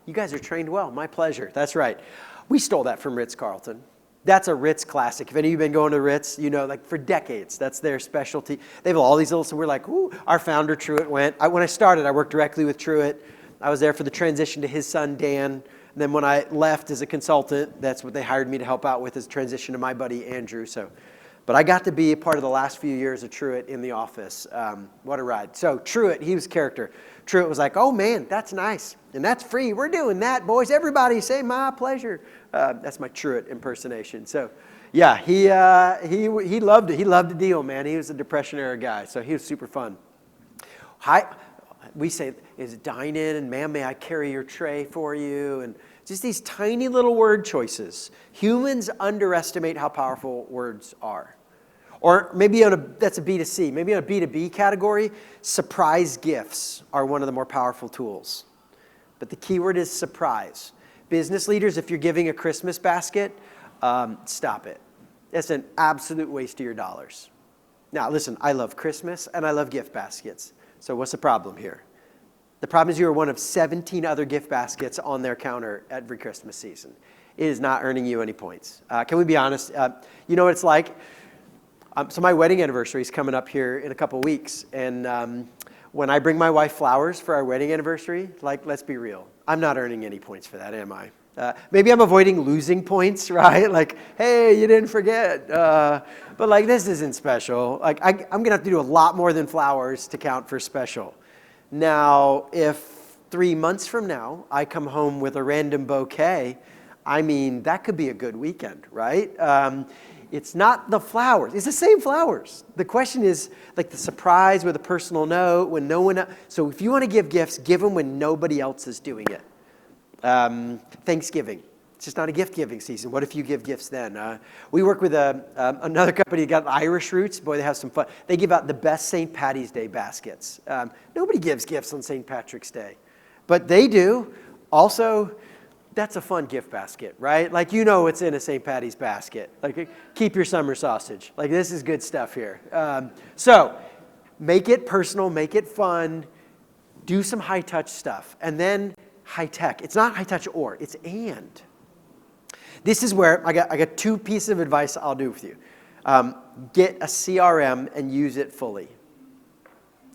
You guys are trained well. My pleasure. That's right. We stole that from Ritz-Carlton. That's a Ritz classic. If any of you have been going to Ritz, like for decades, that's their specialty. They have all these little, so we're like, ooh, our founder, Truett, went. When I started, I worked directly with Truett. I was there for the transition to his son, Dan. And then when I left as a consultant, that's what they hired me to help out with, is transition to my buddy, Andrew. But I got to be a part of the last few years of Truett in the office. What a ride. So Truett, he was character. Truett was like, oh man, that's nice. And that's free. We're doing that, boys. Everybody say my pleasure. That's my Truett impersonation. So yeah, he loved it. He loved the deal, man. He was a Depression era guy. So he was super fun. We say, is it dine in? And ma'am, may I carry your tray for you? And just these tiny little word choices. Humans underestimate how powerful words are. Or maybe that's a B2C. Maybe on a B2B category, surprise gifts are one of the more powerful tools. But the key word is surprise. Business leaders, if you're giving a Christmas basket, stop it. It's an absolute waste of your dollars. Now, listen, I love Christmas and I love gift baskets. So what's the problem here? The problem is you are one of 17 other gift baskets on their counter every Christmas season. It is not earning you any points. Can we be honest? You know what it's like? So my wedding anniversary is coming up here in a couple of weeks. And when I bring my wife flowers for our wedding anniversary, let's be real. I'm not earning any points for that, am I? Maybe I'm avoiding losing points, right? Like, hey, you didn't forget. But this isn't special. I'm going to have to do a lot more than flowers to count for special. Now, if 3 months from now I come home with a random bouquet, that could be a good weekend, right? It's not the flowers. It's the same flowers. The question is the surprise with a personal note when no one. So if you want to give gifts, give them when nobody else is doing it. Thanksgiving. It's just not a gift-giving season. What if you give gifts then? We work with another company that got Irish roots. Boy, they have some fun. They give out the best St. Patty's Day baskets. Nobody gives gifts on St. Patrick's Day. But they do. Also, that's a fun gift basket, right? What's in a St. Patty's basket. Keep your summer sausage. This is good stuff here. So make it personal, make it fun, do some high-touch stuff. And then high-tech. It's not high-touch or, it's and. This is where I got two pieces of advice I'll do with you. Get a CRM and use it fully.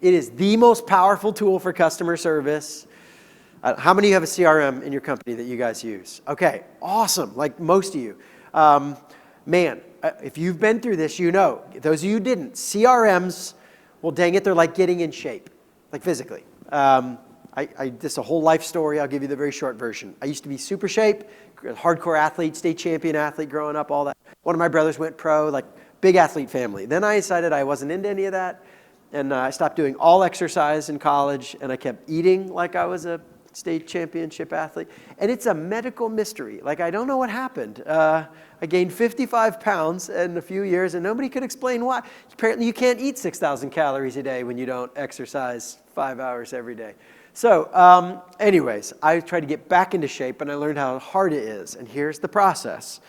It is the most powerful tool for customer service. How many of you have a CRM in your company that you guys use? Okay, awesome, most of you. If you've been through this, you know. Those of you who didn't, CRMs, well, dang it, they're like getting in shape, physically. I This is a whole life story. I'll give you the very short version. I used to be super shape, hardcore athlete, state champion athlete growing up, all that. One of my brothers went pro, like big athlete family. Then I decided I wasn't into any of that, and I stopped doing all exercise in college, and I kept eating like I was a state championship athlete. And it's a medical mystery. Like, I don't know what happened. I gained 55 pounds in a few years, and nobody could explain why. Apparently, you can't eat 6,000 calories a day when you don't exercise 5 hours every day. So anyways, I tried to get back into shape, and I learned how hard it is. And here's the process.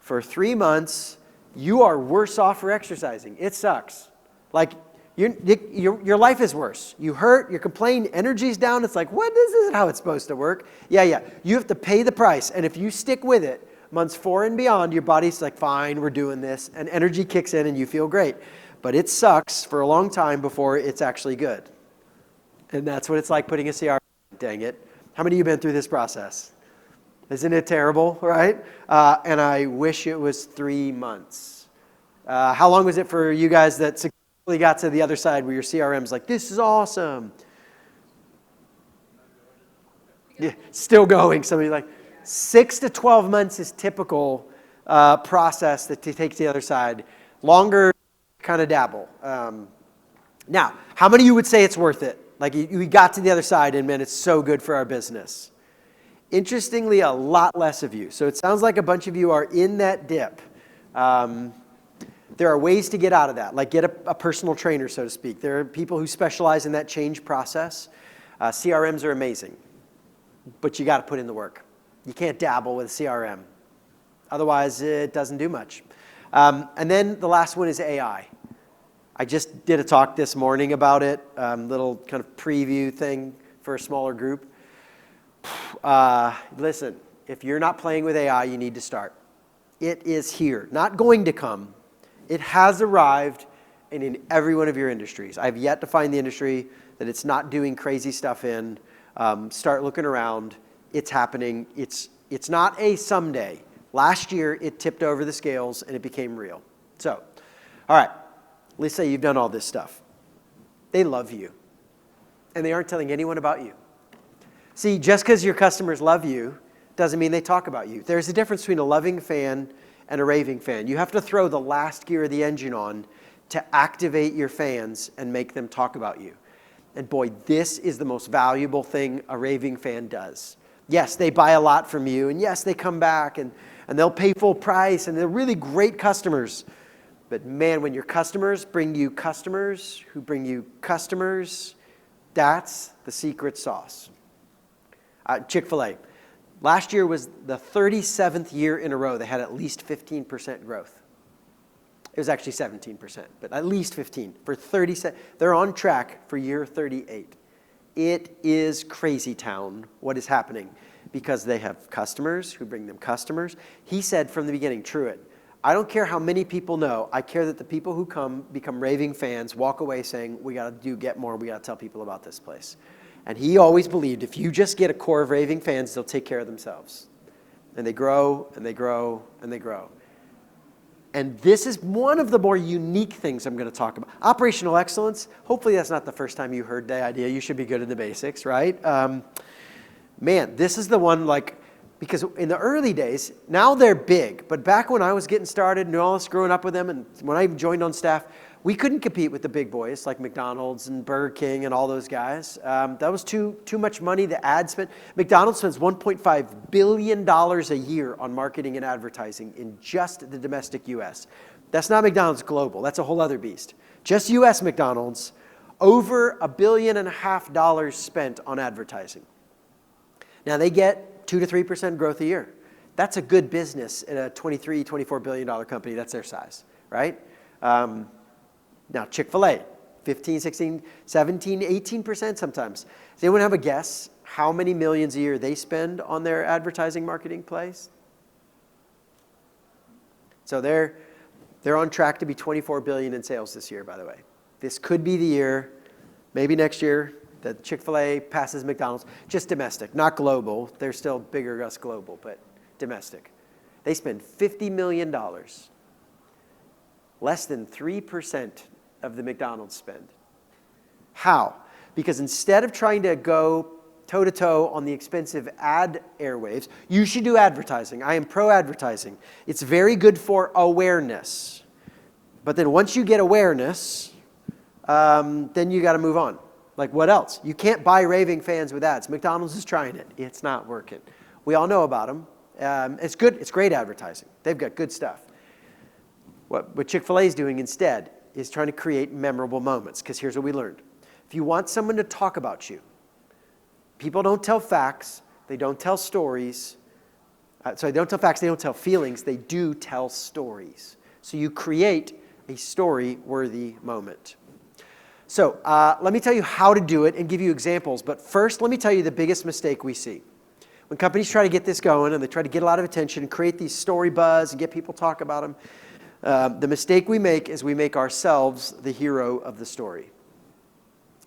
For 3 months, you are worse off for exercising. It sucks. Like, your life is worse. You hurt, you're complaining, energy's down. It's like, what? This isn't how it's supposed to work. Yeah. You have to pay the price. And if you stick with it, months 4 and beyond, your body's like, fine, we're doing this. And energy kicks in and you feel great. But it sucks for a long time before it's actually good. And that's what it's like putting a CR. Dang it. How many of you have been through this process? Isn't it terrible, right? And I wish it was 3 months. How long was it for you guys that successfully got to the other side where your CRM's like, this is awesome? Yeah, still going. Somebody's like, 6 to 12 months is typical process that takes the other side. Longer, kind of dabble. Now, how many of you would say it's worth it? Like, we got to the other side and, man, it's so good for our business. Interestingly, a lot less of you. So it sounds like a bunch of you are in that dip. There are ways to get out of that, like get a personal trainer, so to speak. There are people who specialize in that change process. CRMs are amazing, but you got to put in the work. You can't dabble with CRM. Otherwise, it doesn't do much. And then the last one is AI. I just did a talk this morning about it, little kind of preview thing for a smaller group. Listen, if you're not playing with AI, you need to start. It is here, not going to come. It has arrived and in every one of your industries. I've yet to find the industry that it's not doing crazy stuff in. Start looking around. It's happening. It's not a someday. Last year, it tipped over the scales and it became real. So, all right, let's say you've done all this stuff. They love you, and they aren't telling anyone about you. See, just because your customers love you doesn't mean they talk about you. There's a difference between a loving fan and a raving fan. You have to throw the last gear of the engine on to activate your fans and make them talk about you. And boy, this is the most valuable thing a raving fan does. Yes, they buy a lot from you, and yes, they come back, and they'll pay full price, and they're really great customers. But man, when your customers bring you customers who bring you customers, that's the secret sauce. Chick-fil-A. Last year was the 37th year in a row they had at least 15% growth. It was actually 17%, but at least 15 for 37. They're on track for year 38. It is crazy town what is happening because they have customers who bring them customers. He said from the beginning, Truett, I don't care how many people know. I care that the people who come become raving fans, walk away saying, we got to get more. We got to tell people about this place. And he always believed if you just get a core of raving fans, they'll take care of themselves. And they grow, and they grow, and they grow. And this is one of the more unique things I'm going to talk about. Operational excellence. Hopefully that's not the first time you heard the idea. You should be good at the basics, right? Man, this is the one because in the early days, now they're big. But back when I was getting started and all this growing up with them, and when I joined on staff, we couldn't compete with the big boys like McDonald's and Burger King and all those guys. That was too much money. The ad spend. McDonald's spends $1.5 billion a year on marketing and advertising in just the domestic U.S. That's not McDonald's global. That's a whole other beast. Just U.S. McDonald's, over $1.5 billion spent on advertising. Now they get 2 to 3% growth a year. That's a good business in a $23, $24 billion company. That's their size, right? Now, Chick-fil-A, 15, 16, 17, 18% sometimes. Does anyone have a guess how many millions a year they spend on their advertising marketing plays? So they're on track to be $24 billion in sales this year, by the way. This could be the year, maybe next year, that Chick-fil-A passes McDonald's. Just domestic, not global. They're still bigger than us global, but domestic. They spend $50 million, less than 3% of the McDonald's spend. How? Because instead of trying to go toe-to-toe on the expensive ad airwaves. You should do advertising. I am pro-advertising. It's very good for awareness. But then once you get awareness, then you got to move on. Like what else? You can't buy Raving fans with ads. McDonald's is trying it. It's not working. We all know about them. It's good. It's great advertising. They've got good stuff. What Chick-fil-A is doing instead is trying to create memorable moments. Because here's what we learned. If you want someone to talk about you, people don't tell facts. They don't tell stories. They don't tell facts. They don't tell feelings. They do tell stories. So you create a story-worthy moment. So let me tell you how to do it and give you examples. But first, let me tell you the biggest mistake we see. When companies try to get this going and they try to get a lot of attention and create these story buzz and get people to talk about them, the mistake we make is we make ourselves the hero of the story.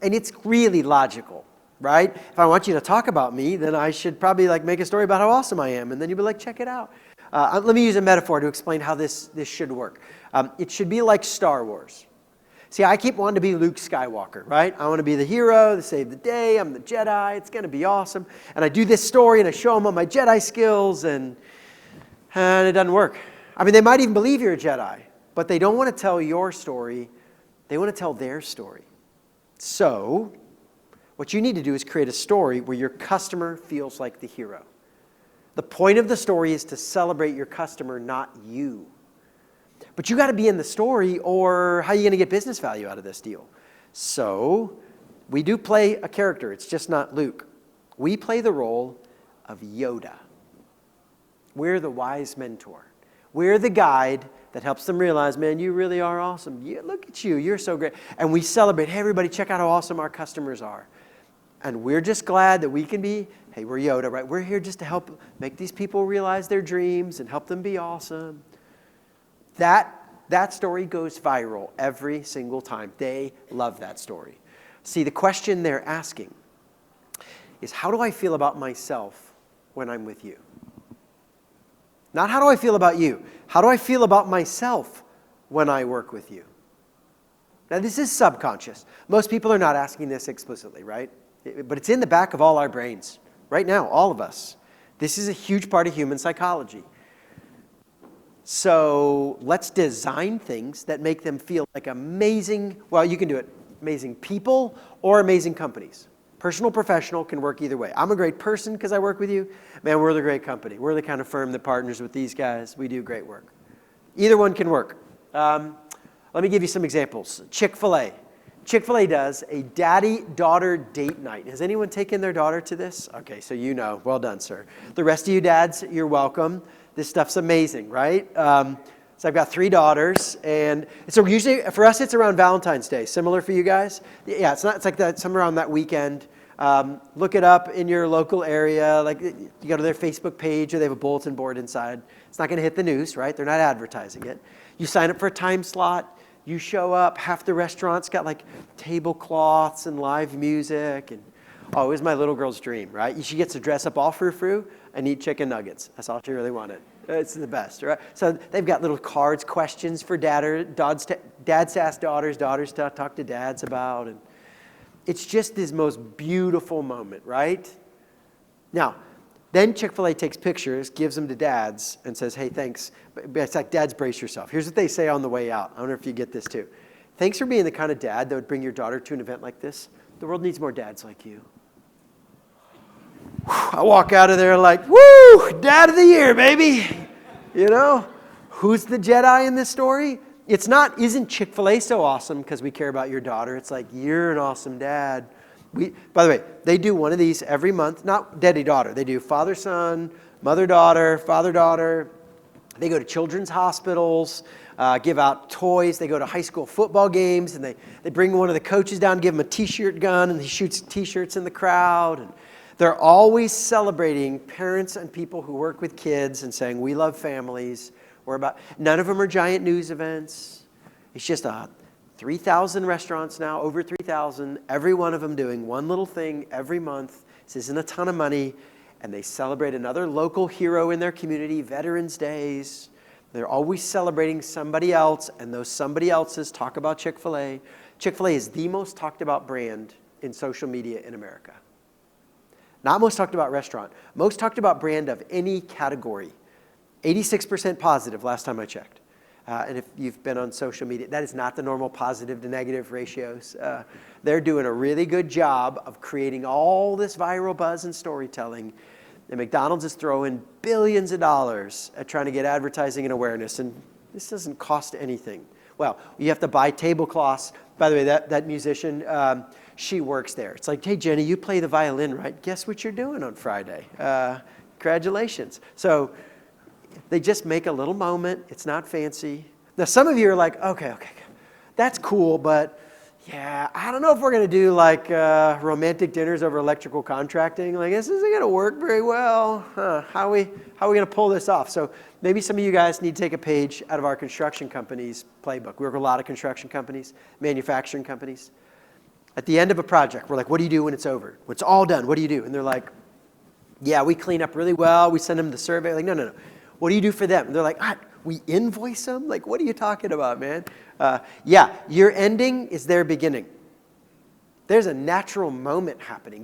And it's really logical, right? If I want you to talk about me, then I should probably make a story about how awesome I am. And then you'll be like, check it out. Let me use a metaphor to explain how this should work. It should be like Star Wars. See, I keep wanting to be Luke Skywalker, right? I want to be the hero, to save the day. I'm the Jedi. It's going to be awesome. And I do this story, and I show them all my Jedi skills, and it doesn't work. I mean, they might even believe you're a Jedi, but they don't want to tell your story. They want to tell their story. So what you need to do is create a story where your customer feels like the hero. The point of the story is to celebrate your customer, not you. But you got to be in the story, or how are you going to get business value out of this deal? So we do play a character. It's just not Luke. We play the role of Yoda. We're the wise mentor. We're the guide that helps them realize, man, you really are awesome. Look at you. You're so great. And we celebrate, hey, everybody, check out how awesome our customers are. And we're just glad that we can be, hey, we're Yoda, right? We're here just to help make these people realize their dreams and help them be awesome. That story goes viral every single time. They love that story. See, the question they're asking is, how do I feel about myself when I'm with you? Not how do I feel about you. How do I feel about myself when I work with you? Now, this is subconscious. Most people are not asking this explicitly, right? But it's in the back of all our brains. Right now, all of us. This is a huge part of human psychology. So let's design things that make them feel like amazing, well, you can do it, amazing people or amazing companies. Personal, professional can work either way. I'm a great person because I work with you. Man, we're the great company. We're the kind of firm that partners with these guys. We do great work. Either one can work. Let me give you some examples. Chick-fil-A. Chick-fil-A does a daddy-daughter date night. Has anyone taken their daughter to this? Okay, so you know. Well done, sir. The rest of you dads, you're welcome. This stuff's amazing, right? So I've got 3 daughters, and so usually for us it's around Valentine's Day. Similar for you guys? Yeah, it's like that somewhere around that weekend. Look it up in your local area. Like you go to their Facebook page, or they have a bulletin board inside. It's not going to hit the news, right? They're not advertising it. You sign up for a time slot. You show up. Half the restaurant's got like tablecloths and live music, and oh, it was my little girl's dream, right? She gets to dress up all frou-frou and eat chicken nuggets. That's all she really wanted. It's the best, right? So they've got little cards, questions for dads to ask daughters, daughters to talk to dads about. And it's just this most beautiful moment, right? Now, then Chick-fil-A takes pictures, gives them to dads, and says, hey, thanks. It's like, dads, brace yourself. Here's what they say on the way out. I wonder if you get this too. Thanks for being the kind of dad that would bring your daughter to an event like this. The world needs more dads like you. I walk out of there like, woo, dad of the year, baby. You know, who's the Jedi in this story? It's not, isn't Chick-fil-A so awesome because we care about your daughter? It's like, you're an awesome dad. By the way, they do one of these every month, not daddy-daughter. They do father-son, mother-daughter, father-daughter. They go to children's hospitals, give out toys. They go to high school football games, and they bring one of the coaches down, give him a T-shirt gun, and he shoots T-shirts in the crowd. And they're always celebrating parents and people who work with kids and saying, we love families. None of them are giant news events. It's just 3,000 restaurants now, over 3,000, every one of them doing one little thing every month. This isn't a ton of money. And they celebrate another local hero in their community, Veterans Days. They're always celebrating somebody else, and those somebody else's talk about Chick-fil-A. Chick-fil-A is the most talked about brand in social media in America. Not most talked about restaurant. Most talked about brand of any category. 86% positive last time I checked. And if you've been on social media, that is not the normal positive to negative ratios. They're doing a really good job of creating all this viral buzz and storytelling. And McDonald's is throwing billions of dollars at trying to get advertising and awareness. And this doesn't cost anything. Well, you have to buy tablecloths. By the way, that musician, she works there. It's like, hey, Jenny, you play the violin, right? Guess what you're doing on Friday? Congratulations. So they just make a little moment. It's not fancy. Now, some of you are like, okay, that's cool, but yeah, I don't know if we're going to do like romantic dinners over electrical contracting. Like, this isn't going to work very well. How are we going to pull this off? So maybe some of you guys need to take a page out of our construction company's playbook. We work with a lot of construction companies, manufacturing companies. At the end of a project, we're like, what do you do when it's over? When it's all done, what do you do? And they're like, yeah, we clean up really well. We send them the survey. Like, no. What do you do for them? And they're like, we invoice them? Like, what are you talking about, man? Yeah, your ending is their beginning. There's a natural moment happening.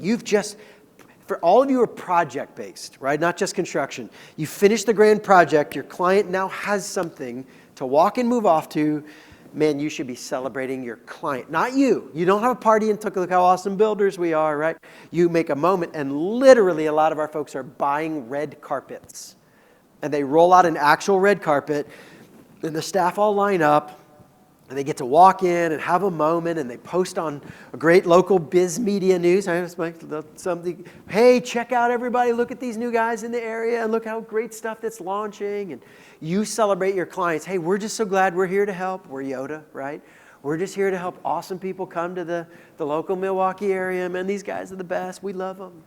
For all of you are project-based, right? Not just construction. You finish the grand project. Your client now has something to walk and move off to. Man, you should be celebrating your client, not you. You don't have a party and look how awesome builders we are, right? You make a moment, and literally a lot of our folks are buying red carpets. And they roll out an actual red carpet, and the staff all line up, and they get to walk in and have a moment, and they post on a great local biz media news. Something, hey, check out everybody, look at these new guys in the area, and look how great stuff that's launching. And you celebrate your clients. Hey, we're just so glad we're here to help. We're Yoda, right? We're just here to help awesome people come to the local Milwaukee area. Man, these guys are the best. We love them.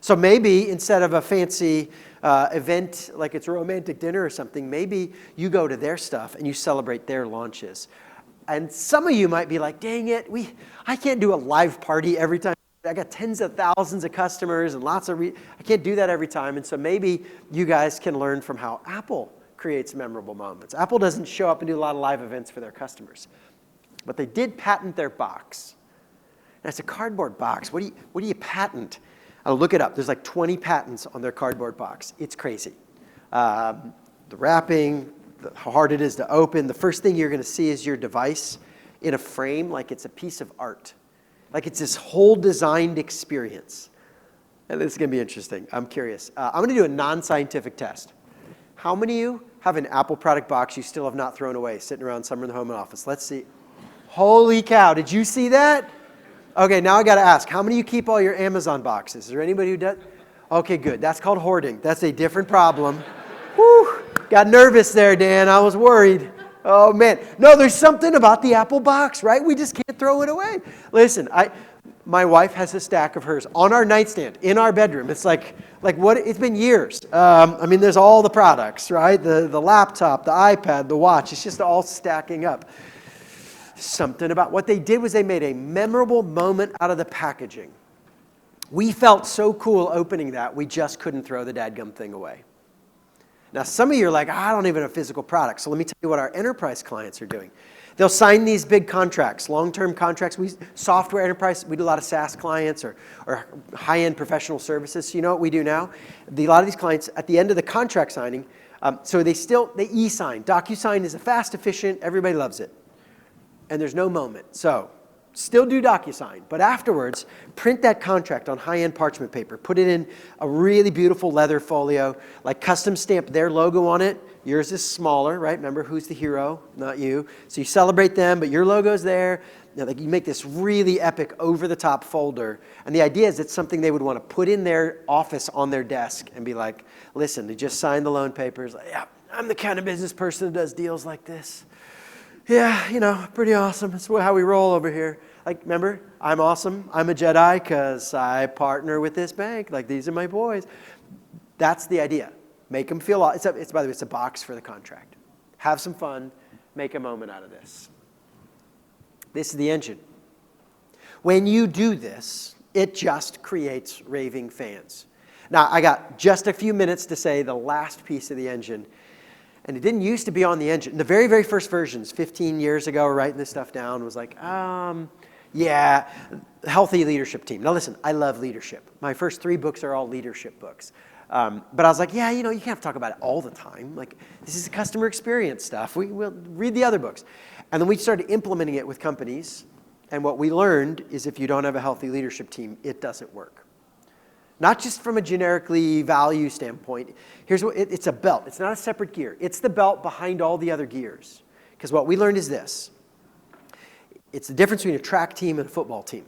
So maybe instead of a fancy event like it's a romantic dinner or something, maybe you go to their stuff and you celebrate their launches. And some of you might be like, dang it, I can't do a live party every time. I got tens of thousands of customers and lots of, I can't do that every time. And so maybe you guys can learn from how Apple creates memorable moments. Apple doesn't show up and do a lot of live events for their customers. But they did patent their box. And it's a cardboard box. What do you patent? I'll look it up. There's like 20 patents on their cardboard box. It's crazy. The wrapping, how hard it is to open. The first thing you're going to see is your device in a frame like it's a piece of art. Like it's this whole designed experience. And this is going to be interesting. I'm curious. I'm going to do a non-scientific test. How many of you have an Apple product box you still have not thrown away, sitting around somewhere in the home office? Let's see. Holy cow. Did you see that? Okay, now I got to ask, how many of you keep all your Amazon boxes? Is there anybody who does? Okay, good. That's called hoarding. That's a different problem. Whew, got nervous there, Dan. I was worried. Oh, man. No, there's something about the Apple box, right? We just can't throw it away. Listen, my wife has a stack of hers on our nightstand in our bedroom. It's like what? It's been years. There's all the products, right? The laptop, the iPad, the watch. It's just all stacking up. Something about what they did was they made a memorable moment out of the packaging. We felt so cool opening that, we just couldn't throw the dadgum thing away. Now, some of you are like, I don't even have a physical product. So let me tell you what our enterprise clients are doing. They'll sign these big contracts, long-term contracts. Software enterprise, we do a lot of SaaS clients or high-end professional services. So you know what we do now? A lot of these clients, at the end of the contract signing, so they e-sign. DocuSign is fast, efficient, everybody loves it. And there's no moment. So still do DocuSign, but afterwards, print that contract on high-end parchment paper. Put it in a really beautiful leather folio, like custom stamp their logo on it. Yours is smaller, right? Remember, who's the hero? Not you. So you celebrate them, but your logo's there. You make this really epic over-the-top folder. And the idea is it's something they would want to put in their office on their desk and be like, listen, they just signed the loan papers. Like, yeah, I'm the kind of business person that does deals like this. Yeah, pretty awesome. That's how we roll over here. Like, remember, I'm awesome. I'm a Jedi because I partner with this bank. Like, these are my boys. That's the idea. Make them feel awesome. By the way, it's a box for the contract. Have some fun. Make a moment out of this. This is the engine. When you do this, it just creates raving fans. Now, I got just a few minutes to say the last piece of the engine. And it didn't used to be on the engine. The very, very first versions, 15 years ago, writing this stuff down, was like, Yeah, healthy leadership team. Now listen, I love leadership. My first 3 books are all leadership books. But I was like, yeah, you can't have to talk about it all the time. Like, this is customer experience stuff. We'll read the other books. And then we started implementing it with companies. And what we learned is if you don't have a healthy leadership team, it doesn't work. Not just from a generically value standpoint. Here's what it's a belt. It's not a separate gear. It's the belt behind all the other gears. Because what we learned is this. It's the difference between a track team and a football team.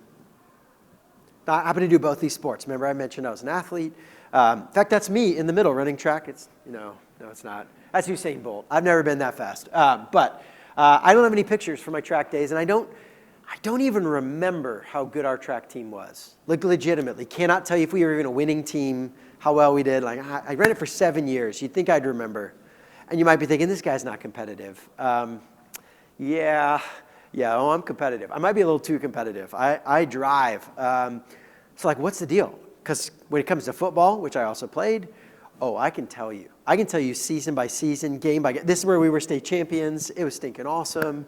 Now, I happen to do both these sports. Remember I mentioned I was an athlete. In fact, that's me in the middle running track. No, it's not. That's Usain Bolt. I've never been that fast. But I don't have any pictures from my track days, and I don't even remember how good our track team was. Like, legitimately, cannot tell you if we were even a winning team, how well we did. Like, I ran it for 7 years. You'd think I'd remember. And you might be thinking, this guy's not competitive. Yeah, I'm competitive. I might be a little too competitive. I drive. So like, what's the deal? Because when it comes to football, which I also played, I can tell you. I can tell you season by season, game by game. This is where we were state champions. It was stinking awesome.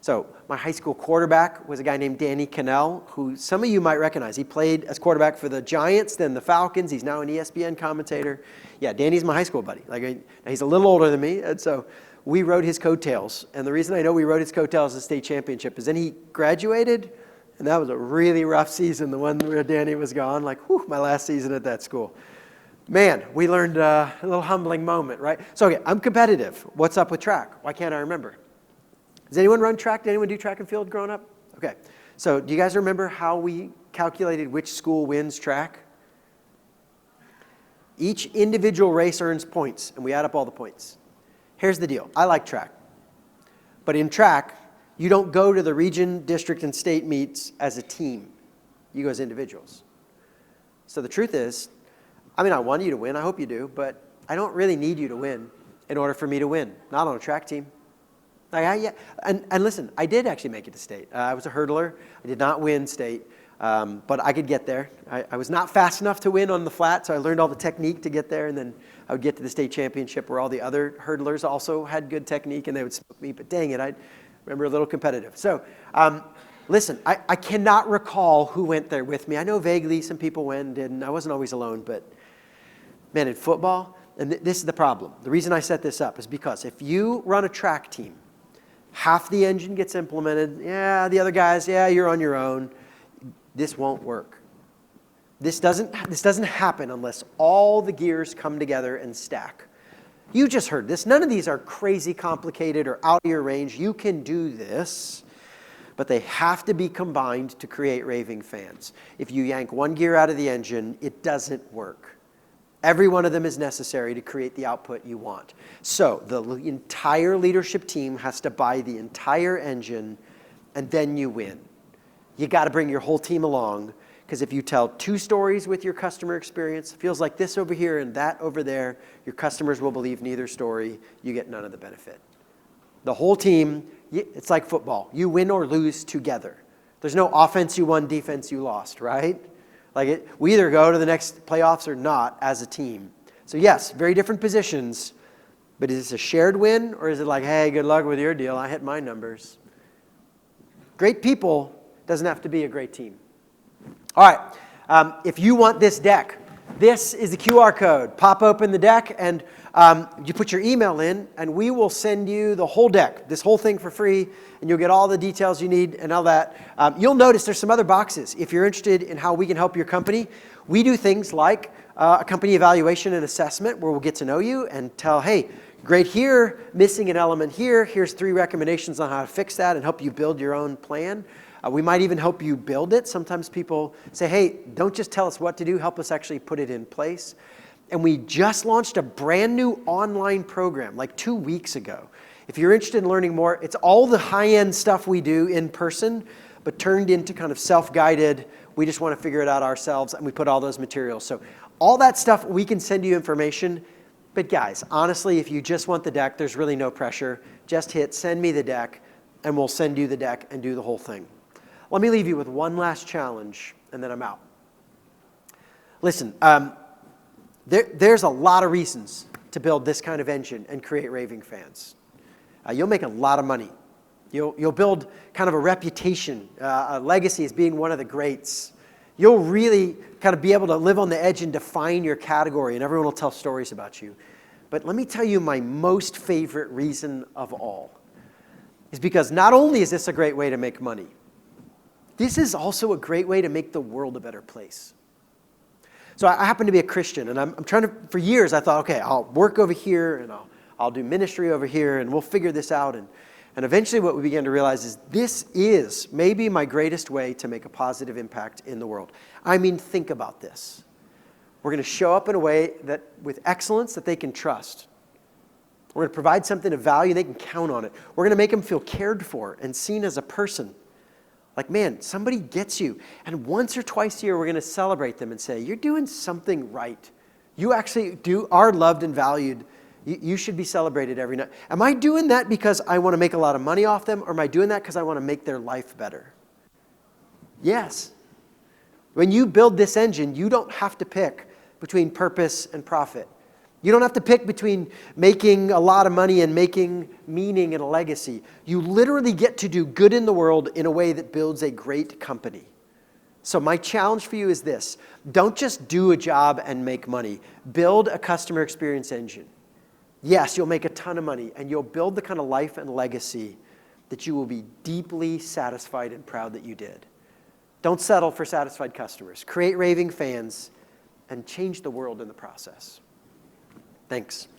So my high school quarterback was a guy named Danny Cannell, who some of you might recognize. He played as quarterback for the Giants, then the Falcons. He's now an ESPN commentator. Yeah, Danny's my high school buddy. He's a little older than me, and so we rode his coattails. And the reason I know we rode his coattails in the state championship is then he graduated, and that was a really rough season, the one where Danny was gone. Like, whew, my last season at that school. Man, we learned a little humbling moment, right? So, okay, I'm competitive. What's up with track? Why can't I remember? Does anyone run track? Did anyone do track and field growing up? Okay. So do you guys remember how we calculated which school wins track? Each individual race earns points, and we add up all the points. Here's the deal. I like track. But in track, you don't go to the region, district, and state meets as a team. You go as individuals. So the truth is, I want you to win. I hope you do. But I don't really need you to win in order for me to win. Not on a track team. And listen, I did actually make it to state. I was a hurdler. I did not win state, but I could get there. I was not fast enough to win on the flat, so I learned all the technique to get there, and then I would get to the state championship where all the other hurdlers also had good technique, and they would smoke me. But dang it, I remember a little competitive. So listen, I cannot recall who went there with me. I know vaguely some people went and didn't. I wasn't always alone, but man, in football, and this is the problem. The reason I set this up is because if you run a track team, half the engine gets implemented. Yeah, the other guys, yeah, you're on your own. This won't work. This doesn't happen unless all the gears come together and stack. You just heard this. None of these are crazy complicated or out of your range. You can do this, but they have to be combined to create raving fans. If you yank one gear out of the engine, it doesn't work. Every one of them is necessary to create the output you want. So the entire leadership team has to buy the entire engine, and then you win. You got to bring your whole team along, because if you tell 2 stories with your customer experience, it feels like this over here and that over there, your customers will believe neither story. You get none of the benefit. The whole team, it's like football. You win or lose together. There's no offense you won, defense you lost, right? We either go to the next playoffs or not as a team. So yes, very different positions, but is this a shared win, or is it like, hey, good luck with your deal, I hit my numbers? Great people doesn't have to be a great team. All right, if you want this deck, this is the QR code. Pop open the deck, and you put your email in, and we will send you the whole deck, this whole thing for free, and you'll get all the details you need and all that. You'll notice there's some other boxes. If you're interested in how we can help your company, we do things like a company evaluation and assessment where we'll get to know you and tell, hey, great here, missing an element here. Here's 3 recommendations on how to fix that and help you build your own plan. We might even help you build it. Sometimes people say, hey, don't just tell us what to do, help us actually put it in place. And we just launched a brand new online program like 2 weeks ago. If you're interested in learning more, it's all the high-end stuff we do in person, but turned into kind of self-guided. We just want to figure it out ourselves, and we put all those materials. So all that stuff, we can send you information. But guys, honestly, if you just want the deck, there's really no pressure. Just hit send me the deck, and we'll send you the deck and do the whole thing. Let me leave you with one last challenge, and then I'm out. Listen, there's a lot of reasons to build this kind of engine and create raving fans. You'll make a lot of money. You'll build kind of a reputation, a legacy as being one of the greats. You'll really kind of be able to live on the edge and define your category, and everyone will tell stories about you. But let me tell you my most favorite reason of all is because not only is this a great way to make money, this is also a great way to make the world a better place. So I happen to be a Christian, and I'm trying to, for years I thought, okay, I'll work over here, and I'll do ministry over here, and we'll figure this out. And eventually what we began to realize is this is maybe my greatest way to make a positive impact in the world. I mean, think about this. We're going to show up in a way that, with excellence, that they can trust. We're going to provide something of value, they can count on it. We're going to make them feel cared for and seen as a person. Like, man, somebody gets you. And once or twice a year, we're going to celebrate them and say, you're doing something right. You actually are loved and valued. You should be celebrated every night. Am I doing that because I want to make a lot of money off them, or am I doing that because I want to make their life better? Yes. When you build this engine, you don't have to pick between purpose and profit. You don't have to pick between making a lot of money and making meaning and a legacy. You literally get to do good in the world in a way that builds a great company. So my challenge for you is this. Don't just do a job and make money. Build a customer experience engine. Yes, you'll make a ton of money, and you'll build the kind of life and legacy that you will be deeply satisfied and proud that you did. Don't settle for satisfied customers. Create raving fans and change the world in the process. Thanks.